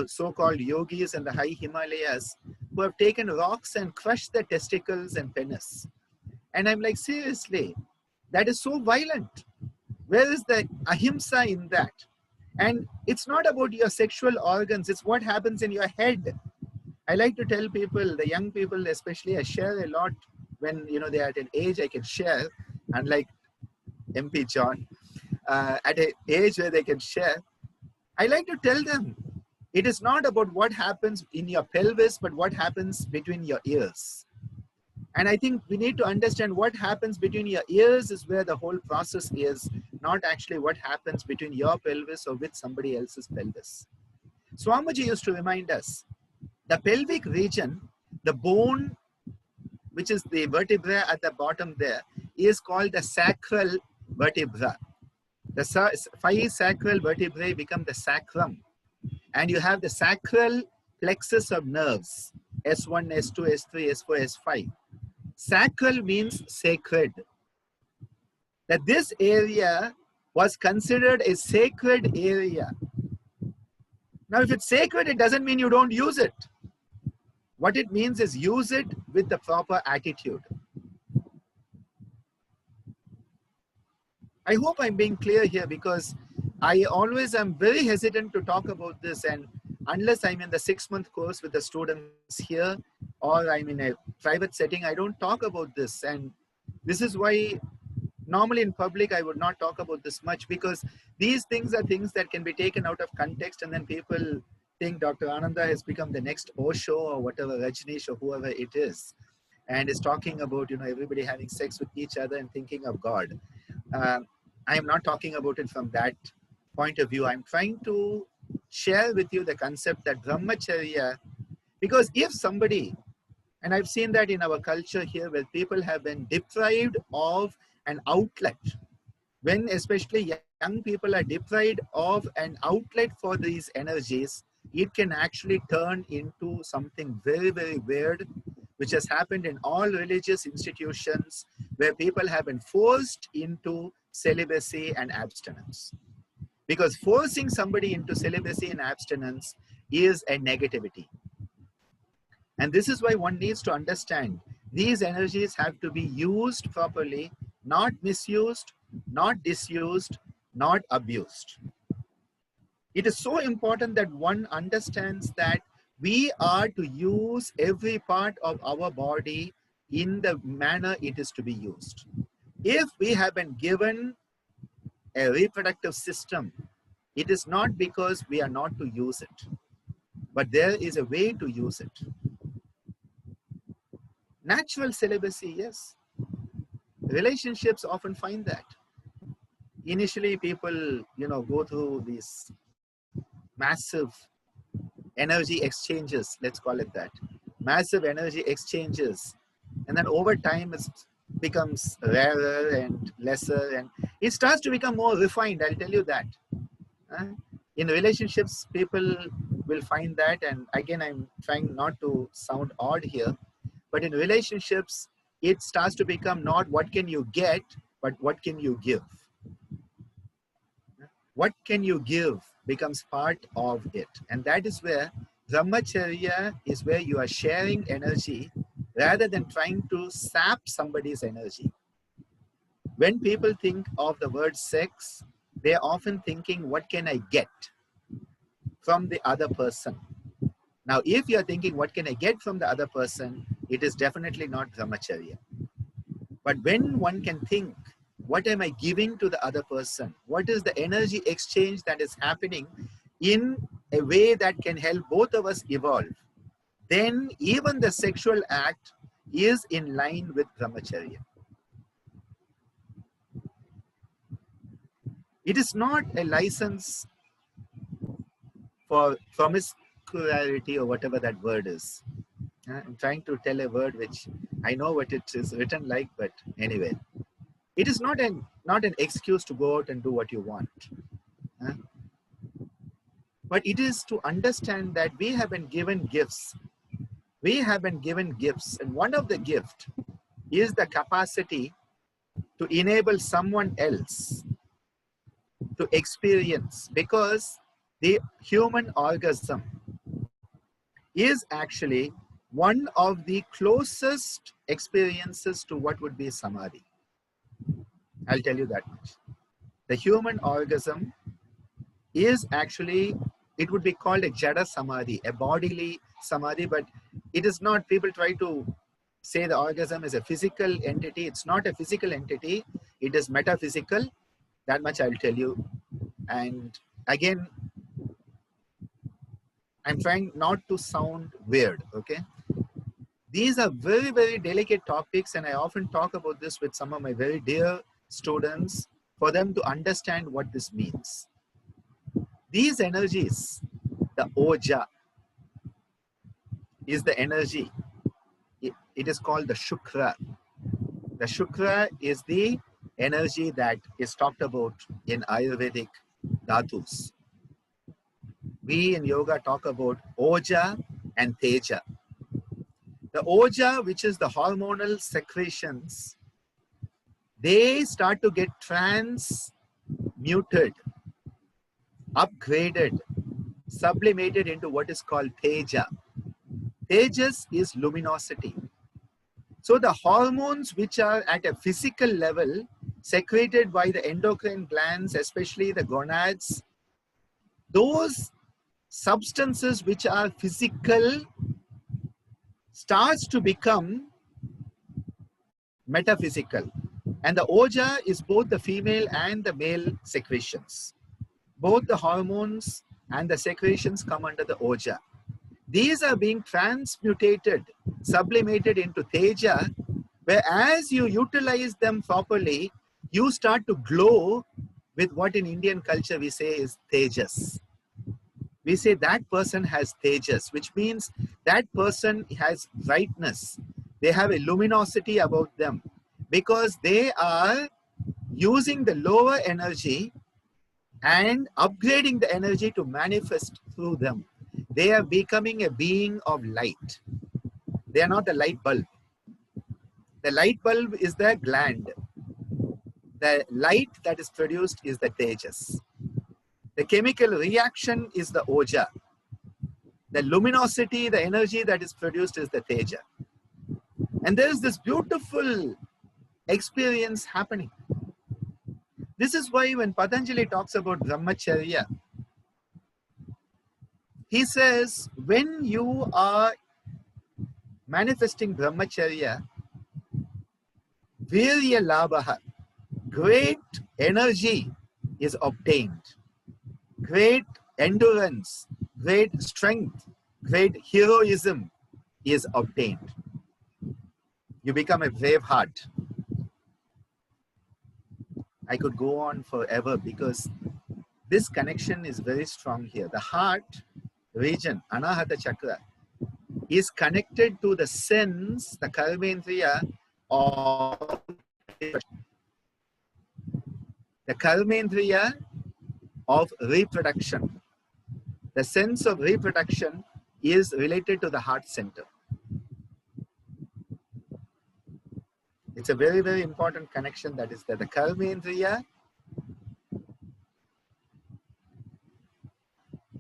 so-called yogis in the high Himalayas who have taken rocks and crushed their testicles and penis. And I'm like, seriously, that is so violent. Where is the ahimsa in that? And it's not about your sexual organs, it's what happens in your head. I like to tell people, the young people especially, I share a lot when they are at an age I can share, unlike MP John, at an age where they can share. I like to tell them, It is not about what happens in your pelvis, but what happens between your ears. And I think we need to understand what happens between your ears is where the whole process is, not actually what happens between your pelvis or with somebody else's pelvis. Swamiji used to remind us, the pelvic region, the bone, which is the vertebra at the bottom there, is called the sacral vertebra. The 5 sacral vertebrae become the sacrum. And you have the sacral plexus of nerves, S1, S2, S3, S4, S5. Sacral means sacred. That this area was considered a sacred area. Now, if it's sacred, it doesn't mean you don't use it. What it means is use it with the proper attitude. I hope I'm being clear here, because I always am very hesitant to talk about this, and unless I'm in the 6-month course with the students here or I'm in a private setting, I don't talk about this. And this is why normally in public I would not talk about this much, because these things are things that can be taken out of context, and then people think Dr. Ananda has become the next Osho or whatever, Rajneesh or whoever it is, and is talking about, you know, everybody having sex with each other and thinking of God. I am not talking about it from that point of view. I'm trying to share with you the concept that brahmacharya, because if somebody, and I've seen that in our culture here, where people have been deprived of an outlet, when especially young people are deprived of an outlet for these energies, it can actually turn into something very, very weird, which has happened in all religious institutions, where people have been forced into celibacy and abstinence. Because forcing somebody into celibacy and abstinence is a negativity. And this is why one needs to understand these energies have to be used properly, not misused, not disused, not abused. It is so important that one understands that we are to use every part of our body in the manner it is to be used. If we have been given a reproductive system, it is not because we are not to use it, but there is a way to use it. Natural celibacy, yes. Relationships often find that. Initially, people, you know, go through these massive energy exchanges, let's call it that. Massive energy exchanges. And then over time, it becomes rarer and lesser, and it starts to become more refined, I'll tell you that. In relationships, people will find that, and again, I'm trying not to sound odd here, but in relationships, it starts to become not what can you get, but what can you give. What can you give becomes part of it. And that is where brahmacharya is, where you are sharing energy rather than trying to sap somebody's energy. When people think of the word sex, they're often thinking, what can I get from the other person? Now, if you're thinking, what can I get from the other person, it is definitely not brahmacharya. But when one can think, what am I giving to the other person? What is the energy exchange that is happening in a way that can help both of us evolve? Then even the sexual act is in line with brahmacharya. It is not a license for promiscuity or whatever that word is. I'm trying to tell a word which I know what it is written like, but anyway. It is not an excuse to go out and do what you want. But it is to understand that we have been given gifts. We have been given gifts, and one of the gifts is the capacity to enable someone else to experience, because the human orgasm is actually one of the closest experiences to what would be samadhi. I'll tell you that much. The human orgasm is actually, it would be called a jada samadhi, a bodily samadhi, but it is not. People try to say the orgasm is a physical entity. It's not a physical entity. It is metaphysical. That much I'll tell you. And again, I'm trying not to sound weird, okay? These are very, very delicate topics, and I often talk about this with some of my very dear students for them to understand what this means. These energies, the Oja is the energy. It is called the Shukra. The Shukra is the energy that is talked about in Ayurvedic dhatus. We in yoga talk about Oja and Teja. The Oja, which is the hormonal secretions, they start to get transmuted, upgraded, sublimated into what is called Teja. Tejas is luminosity. So the hormones which are at a physical level secreted by the endocrine glands, especially the gonads, those substances which are physical starts to become metaphysical. And the Oja is both the female and the male secretions. Both the hormones and the secretions come under the Oja. These are being transmutated, sublimated into Teja, where as you utilize them properly, you start to glow with what in Indian culture we say is Tejas. We say that person has Tejas, which means that person has brightness. They have a luminosity about them because they are using the lower energy and upgrading the energy to manifest through them. They are becoming a being of light. They are not a light bulb. The light bulb is the gland. The light that is produced is the Tejas. The chemical reaction is the Oja. The luminosity, the energy that is produced is the Teja. And there is this beautiful experience happening. This is why when Patanjali talks about Brahmacharya, he says, when you are manifesting Brahmacharya, Virya Labhaha, great energy is obtained. Great endurance, great strength, great heroism is obtained. You become a brave heart. I could go on forever because this connection is very strong here. The heart region, Anahata Chakra, is connected to the sense, the karmendriya of the karmendriya of reproduction. The sense of reproduction is related to the heart center. It's a very, very important connection that is there. The karmendriya,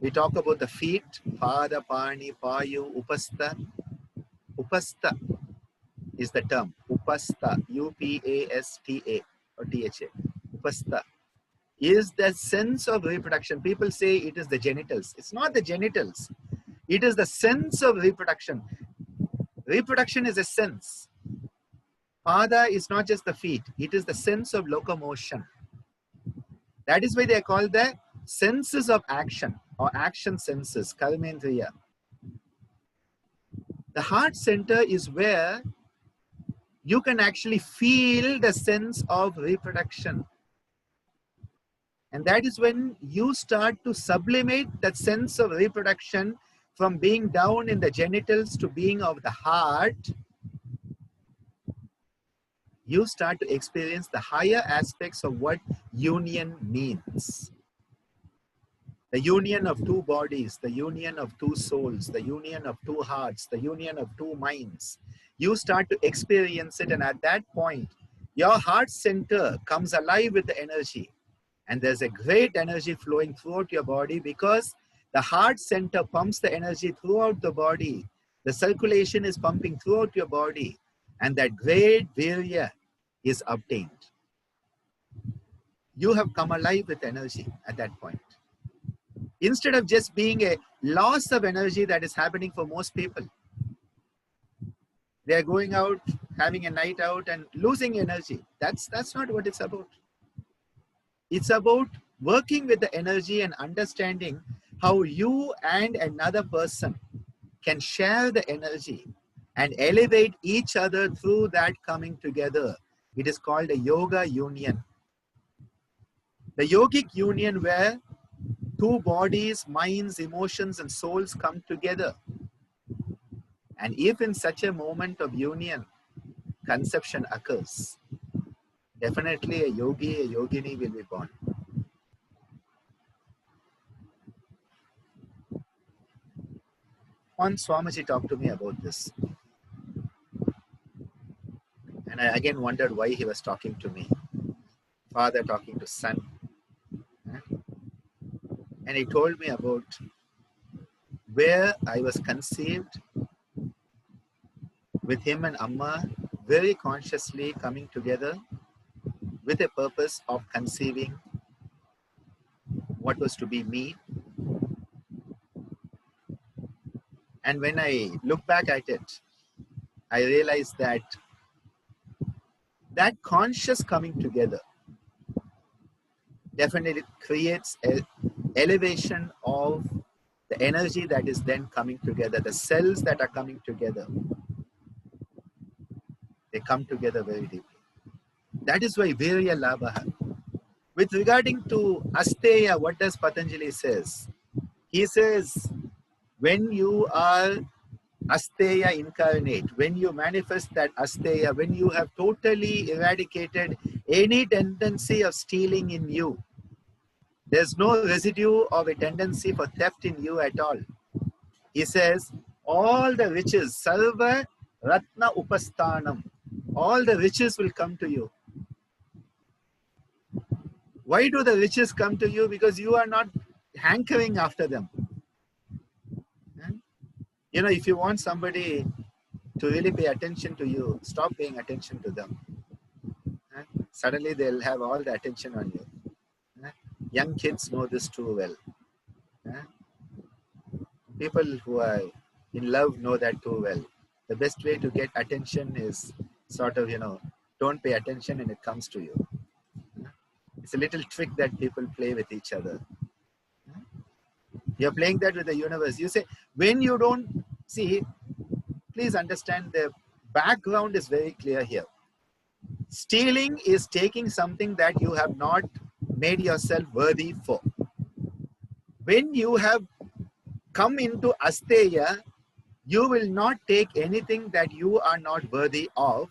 we talk about the feet, pada, pani, payu, upasta. Upasta is the term. Upasta, U-P-A-S-T-A or T-H-A. Upasta is the sense of reproduction. People say it is the genitals. It's not the genitals. It is the sense of reproduction. Reproduction is a sense. Pada is not just the feet. It is the sense of locomotion. That is why they are called the senses of action or action senses, karmendriya. The heart center is where you can actually feel the sense of reproduction. And that is when you start to sublimate that sense of reproduction from being down in the genitals to being of the heart. You start to experience the higher aspects of what union means. The union of two bodies, the union of two souls, the union of two hearts, the union of two minds. You start to experience it, and at that point, your heart center comes alive with the energy. And there's a great energy flowing throughout your body because the heart center pumps the energy throughout the body. The circulation is pumping throughout your body. And that great virya is obtained. You have come alive with energy at that point. Instead of just being a loss of energy that is happening for most people. They are going out, having a night out and losing energy. That's not what it's about. It's about working with the energy and understanding how you and another person can share the energy and elevate each other through that coming together. It is called a yoga union. The yogic union where two bodies, minds, emotions, and souls come together. And if in such a moment of union, conception occurs, definitely a yogi, a yogini will be born. Once Swamiji talked to me about this, and I again wondered why he was talking to me. Father talking to son. And he told me about where I was conceived with him and Amma very consciously coming together with a purpose of conceiving what was to be me. And when I look back at it, I realized that that conscious coming together definitely creates an elevation of the energy that is then coming together. The cells that are coming together, they come together very deeply. That is why Virya Labha. With regarding to Asteya, what does Patanjali says? He says, when you are Asteya incarnate, when you manifest that Asteya, when you have totally eradicated any tendency of stealing in you, there's no residue of a tendency for theft in you at all. He says, all the riches, Sarva Ratna Upasthanam, all the riches will come to you. Why do the riches come to you? Because you are not hankering after them. You know, if you want somebody to really pay attention to you, stop paying attention to them. Suddenly they'll have all the attention on you. Young kids know this too well. People who are in love know that too well. The best way to get attention is sort of, don't pay attention and it comes to you. It's a little trick that people play with each other. You're playing that with the universe. You say, when you don't see, please understand the background is very clear here. Stealing is taking something that you have not made yourself worthy for. When you have come into Asteya, you will not take anything that you are not worthy of.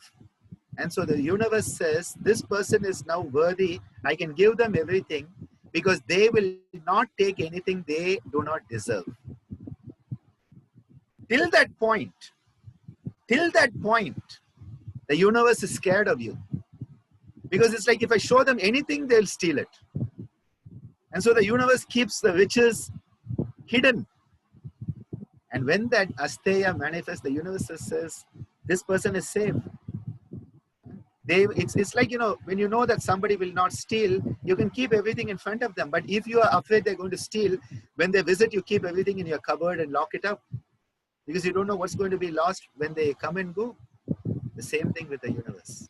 And so the universe says, this person is now worthy. I can give them everything because they will not take anything they do not deserve. Till that point, the universe is scared of you. Because it's like if I show them anything, they'll steal it. And so the universe keeps the riches hidden. And when that Asteya manifests, the universe says, this person is safe. It's like, when you know that somebody will not steal, you can keep everything in front of them. But if you are afraid they're going to steal, when they visit, you keep everything in your cupboard and lock it up. Because you don't know what's going to be lost when they come and go. The same thing with the universe.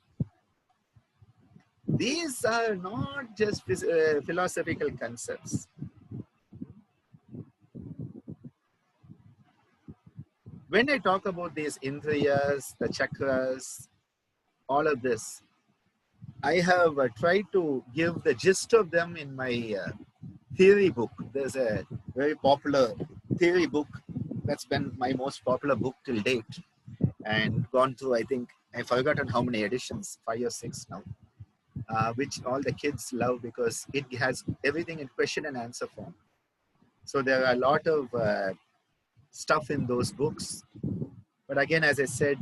These are not just philosophical concepts. When I talk about these indriyas, the chakras, all of this, I have tried to give the gist of them in my theory book. There's a very popular theory book that's been my most popular book till date and gone through, I think, I've forgotten how many editions, 5 or 6 now, which all the kids love because it has everything in question and answer form. So there are a lot of stuff in those books. But again, as I said,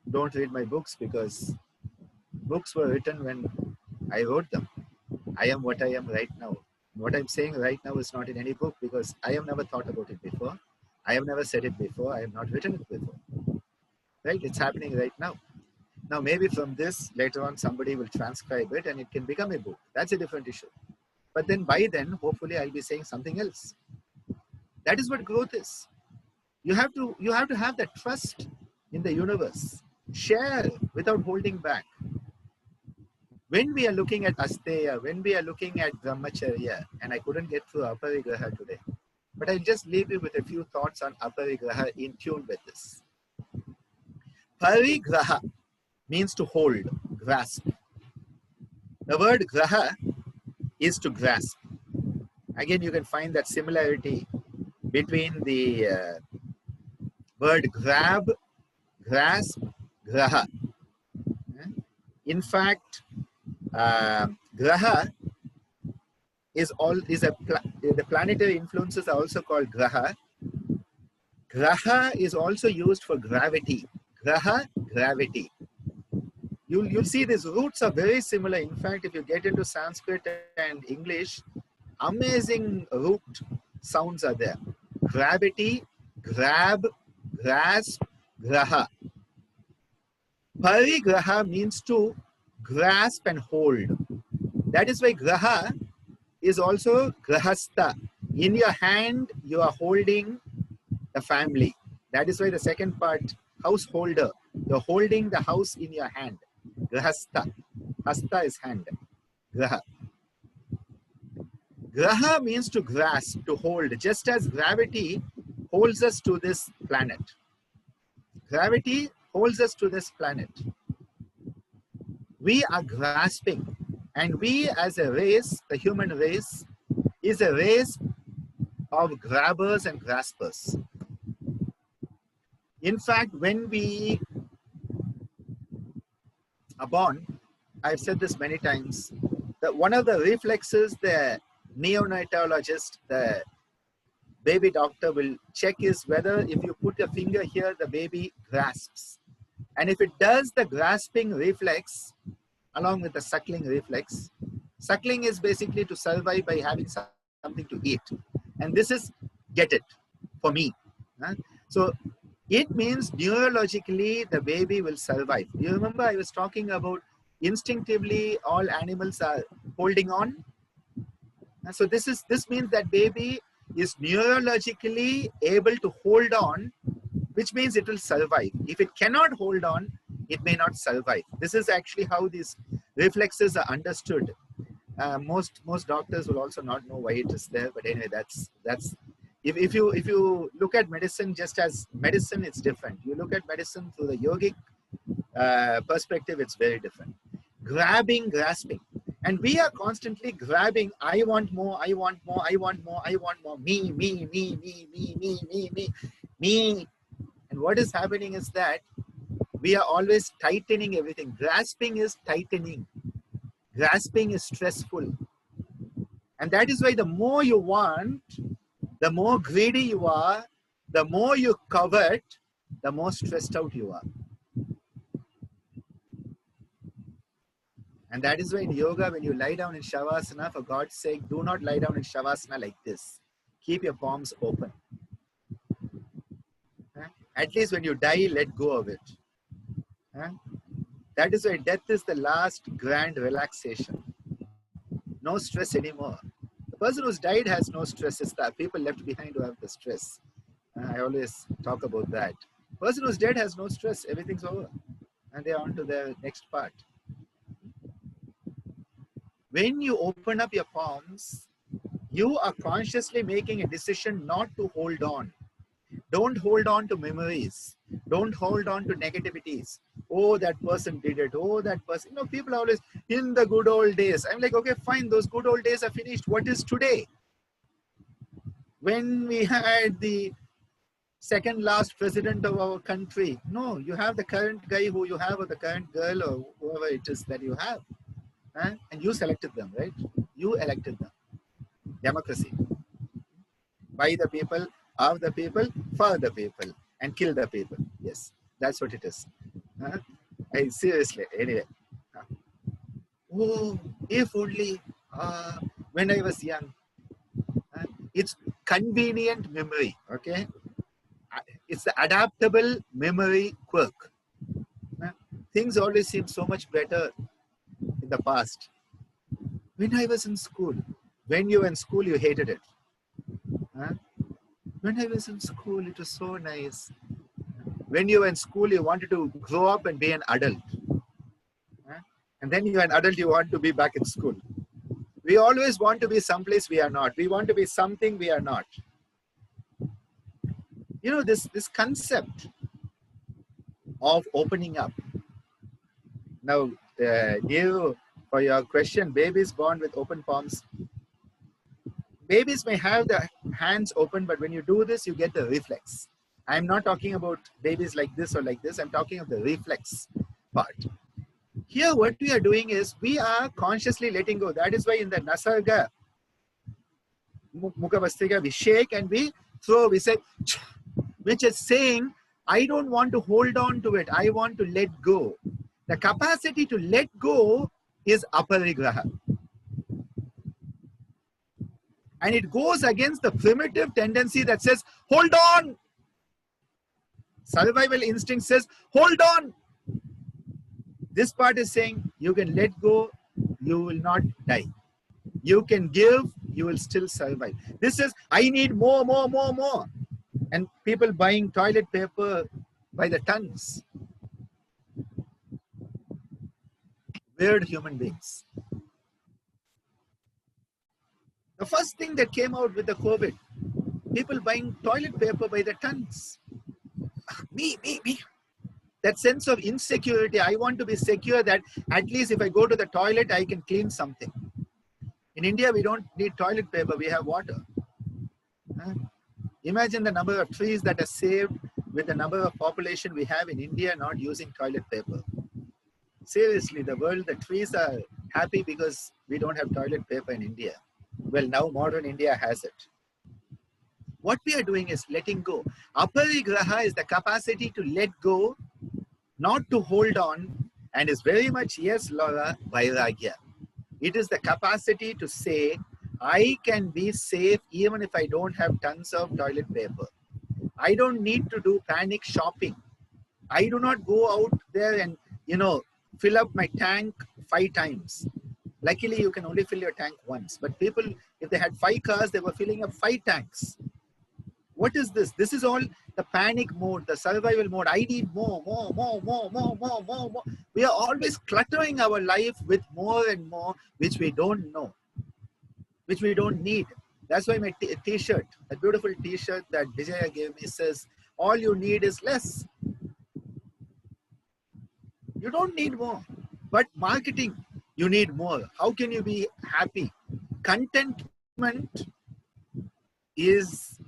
don't read my books because books were written when I wrote them. I am what I am right now. What I'm saying right now is not in any book because I have never thought about it before. I have never said it before. I have not written it before. Right? It's happening right now. Now, maybe from this, later on, somebody will transcribe it and it can become a book. That's a different issue. But then by then, hopefully, I'll be saying something else. That is what growth is. You have to have that trust in the universe. Share without holding back. When we are looking at Asteya, when we are looking at Brahmacharya, and I couldn't get through Aparigraha today, But I'll just leave you with a few thoughts on aparigraha in tune with this. Parigraha means to hold, grasp. The word graha is to grasp. Again, you can find that similarity between the word grab, grasp, graha. In fact, graha the planetary influences are also called graha. Graha is also used for gravity. Graha, gravity. You'll see these roots are very similar. In fact, if you get into Sanskrit and English, amazing root sounds are there. Gravity, grab, grasp, graha. Parigraha means to grasp and hold. That is why graha is also grahastha. In your hand, you are holding the family. That is why the second part, householder. You're holding the house in your hand. Grahastha. Hasta is hand. Graha. Graha means to grasp, to hold, just as gravity holds us to this planet. Gravity holds us to this planet. We are grasping, and we as a race, the human race, is a race of grabbers and graspers. In fact, when we are born, I've said this many times, that one of the reflexes the neonatologist, the baby doctor will check is whether if you put a finger here, the baby grasps. And if it does the grasping reflex, along with the suckling reflex, suckling is basically to survive by having something to eat. And this is get it for me. So it means neurologically the baby will survive. You remember I was talking about instinctively all animals are holding on. So this means that baby is neurologically able to hold on, which means it will survive. If it cannot hold on, it may not survive. This is actually how these reflexes are understood. Most doctors will also not know why it is there, but anyway, that's if you look at medicine just as medicine, it's different. You look at medicine through the yogic perspective, it's very different. Grabbing, grasping. And we are constantly grabbing, I want more, I want more, I want more, I want more, me, me, me, me, me, me, me, me, me. And what is happening is that we are always tightening everything. Grasping is tightening. Grasping is stressful. And that is why the more you want, the more greedy you are, the more you covet, the more stressed out you are. And that is why in yoga, when you lie down in Shavasana, for God's sake, do not lie down in Shavasana like this. Keep your palms open. At least when you die, let go of it. That is why death is the last grand relaxation. No stress anymore. The person who's died has no stress. It's the people left behind who have the stress. I always talk about that. The person who's dead has no stress. Everything's over. And they're on to the next part. When you open up your palms, you are consciously making a decision not to hold on. Don't hold on to memories. Don't hold on to negativities. Oh, that person did it. Oh, that person. People are always in the good old days. I'm like, okay, fine. Those good old days are finished. What is today? When we had the second last president of our country. No, you have the current guy who you have, or the current girl, or whoever it is that you have. And you selected them, right? You elected them. Democracy. By the people, of the people, for the people, and kill the people. Yes, that's what it is. Seriously, anyway. Oh, if only when I was young. It's convenient memory, okay? It's the adaptable memory quirk. Things always seem so much better in the past. When I was in school, when you were in school, you hated it. When I was in school, it was so nice. When you were in school, you wanted to grow up and be an adult. And then you're an adult, you want to be back in school. We always want to be someplace we are not. We want to be something we are not. You know, this concept of opening up. Now, for your question, babies born with open palms. Babies may have the hands open, but when you do this, you get the reflex. I'm not talking about babies like this or like this. I'm talking of the reflex part. Here, what we are doing is we are consciously letting go. That is why in the Nasarga, Mukha Vastrika, we shake and we throw, we say, which is saying, I don't want to hold on to it. I want to let go. The capacity to let go is aparigraha. And it goes against the primitive tendency that says, hold on. Survival instinct says, hold on. This part is saying, you can let go, you will not die. You can give, you will still survive. This is, I need more, more, more, more. And people buying toilet paper by the tons. Weird human beings. The first thing that came out with the COVID, people buying toilet paper by the tons. Me. That sense of insecurity, I want to be secure that at least if I go to the toilet, I can clean something. In India, we don't need toilet paper, we have water. Imagine the number of trees that are saved with the number of population we have in India not using toilet paper. Seriously, the world, the trees are happy because we don't have toilet paper in India. Well, now modern India has it. What we are doing is letting go. Aparigraha is the capacity to let go, not to hold on, and is very much, yes, Laura, vairagya. It is the capacity to say, I can be safe even if I don't have tons of toilet paper. I don't need to do panic shopping. I do not go out there and, fill up my tank 5 times. Luckily, you can only fill your tank once. But people, if they had 5 cars, they were filling up 5 tanks. What is this? This is all the panic mode, the survival mode. I need more. We are always cluttering our life with more and more, which we don't know, which we don't need. That's why my t-shirt, a beautiful t-shirt that Vijaya gave me says, all you need is less. You don't need more. But marketing, you need more. How can you be happy? Contentment is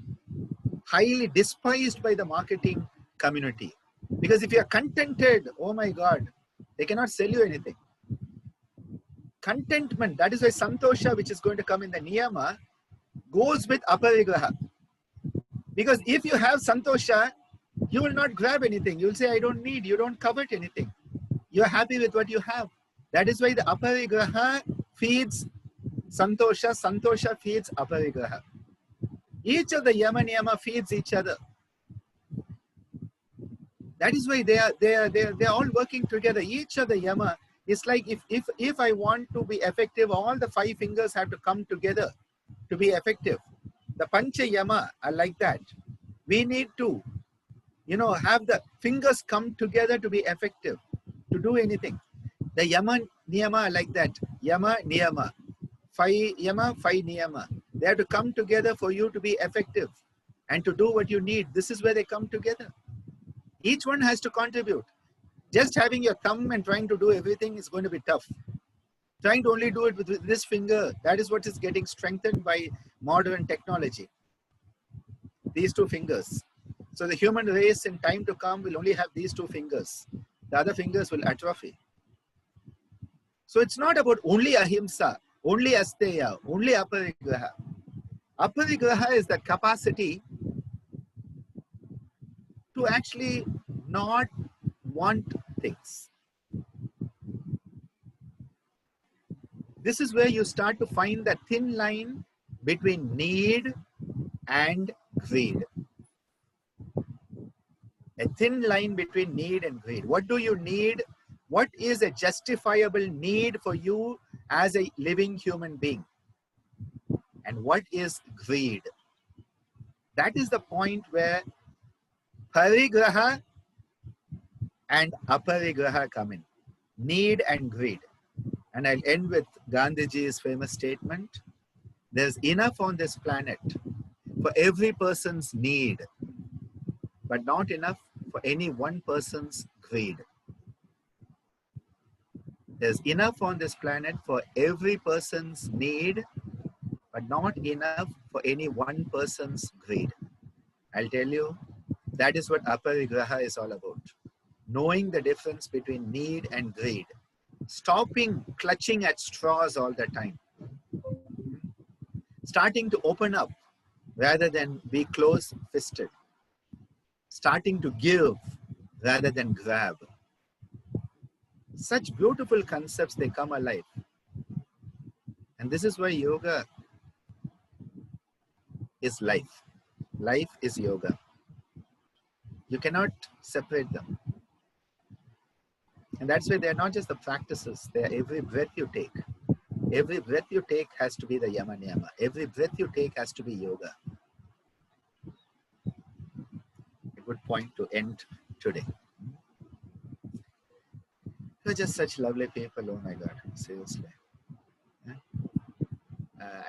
highly despised by the marketing community. Because if you are contented, oh my God, they cannot sell you anything. Contentment, that is why Santosha, which is going to come in the Niyama, goes with Aparigraha. Because if you have Santosha, you will not grab anything. You will say, I don't need, you don't covet anything. You are happy with what you have. That is why the Aparigraha feeds Santosha, Santosha feeds Aparigraha. Each of the Yama Niyama feeds each other. That is why they are all working together. Each of the Yama is like if I want to be effective, all the 5 fingers have to come together to be effective. The Pancha Yama are like that. We need to, have the fingers come together to be effective, to do anything. The Yama Niyama are like that. Yama Niyama. 5 Yama, 5 Niyama. They have to come together for you to be effective and to do what you need. This is where they come together. Each one has to contribute. Just having your thumb and trying to do everything is going to be tough. Trying to only do it with this finger, that is what is getting strengthened by modern technology. These 2 fingers. So the human race in time to come will only have these 2 fingers. The other fingers will atrophy. So it's not about only ahimsa, only asteya, only aparigraha. Aparigraha is the capacity to actually not want things. This is where you start to find the thin line between need and greed. A thin line between need and greed. What do you need? What is a justifiable need for you as a living human being? And what is greed? That is the point where parigraha and aparigraha come in. Need and greed. And I'll end with Gandhiji's famous statement. There's enough on this planet for every person's need. but not enough for any one person's greed. There's enough on this planet for every person's need, but not enough for any one person's greed. I'll tell you, that is what aparigraha is all about. Knowing the difference between need and greed. Stopping clutching at straws all the time. Starting to open up rather than be close-fisted. Starting to give rather than grab. Such beautiful concepts, they come alive. And this is why yoga is life. Life is yoga. You cannot separate them. And that's why they're not just the practices, they're every breath you take. Every breath you take has to be the yama niyama. Every breath you take has to be yoga. A good point to end today. You're just such lovely people, oh my God, seriously.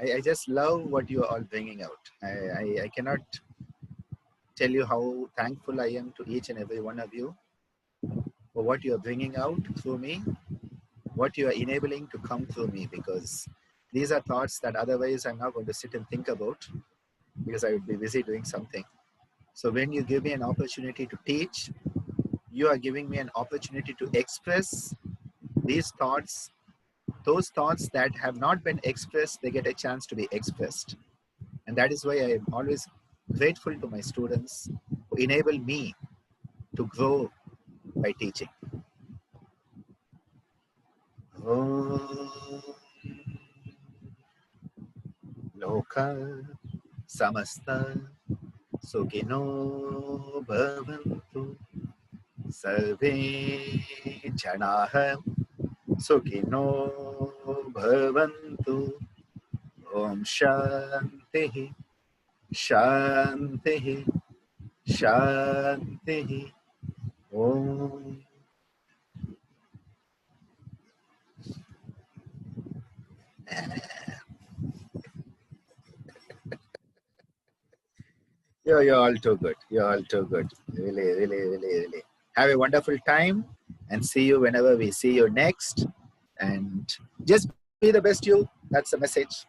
I just love what you are all bringing out. I cannot tell you how thankful I am to each and every one of you for what you are bringing out through me, what you are enabling to come through me, because these are thoughts that otherwise I'm not going to sit and think about because I would be busy doing something. So when you give me an opportunity to teach, you are giving me an opportunity to express these thoughts. Those thoughts that have not been expressed, they get a chance to be expressed. And that is why I am always grateful to my students who enable me to grow by teaching. Om Loka Samasta Sukhino Bhavantu Sarve Janaha Sukhino Bhavantu. Om Shanti Shanti Shanti. Om. You're all too good. You're all too good. Really, really, really, really. Have a wonderful time and see you whenever we see you next. And just be the best you. That's the message.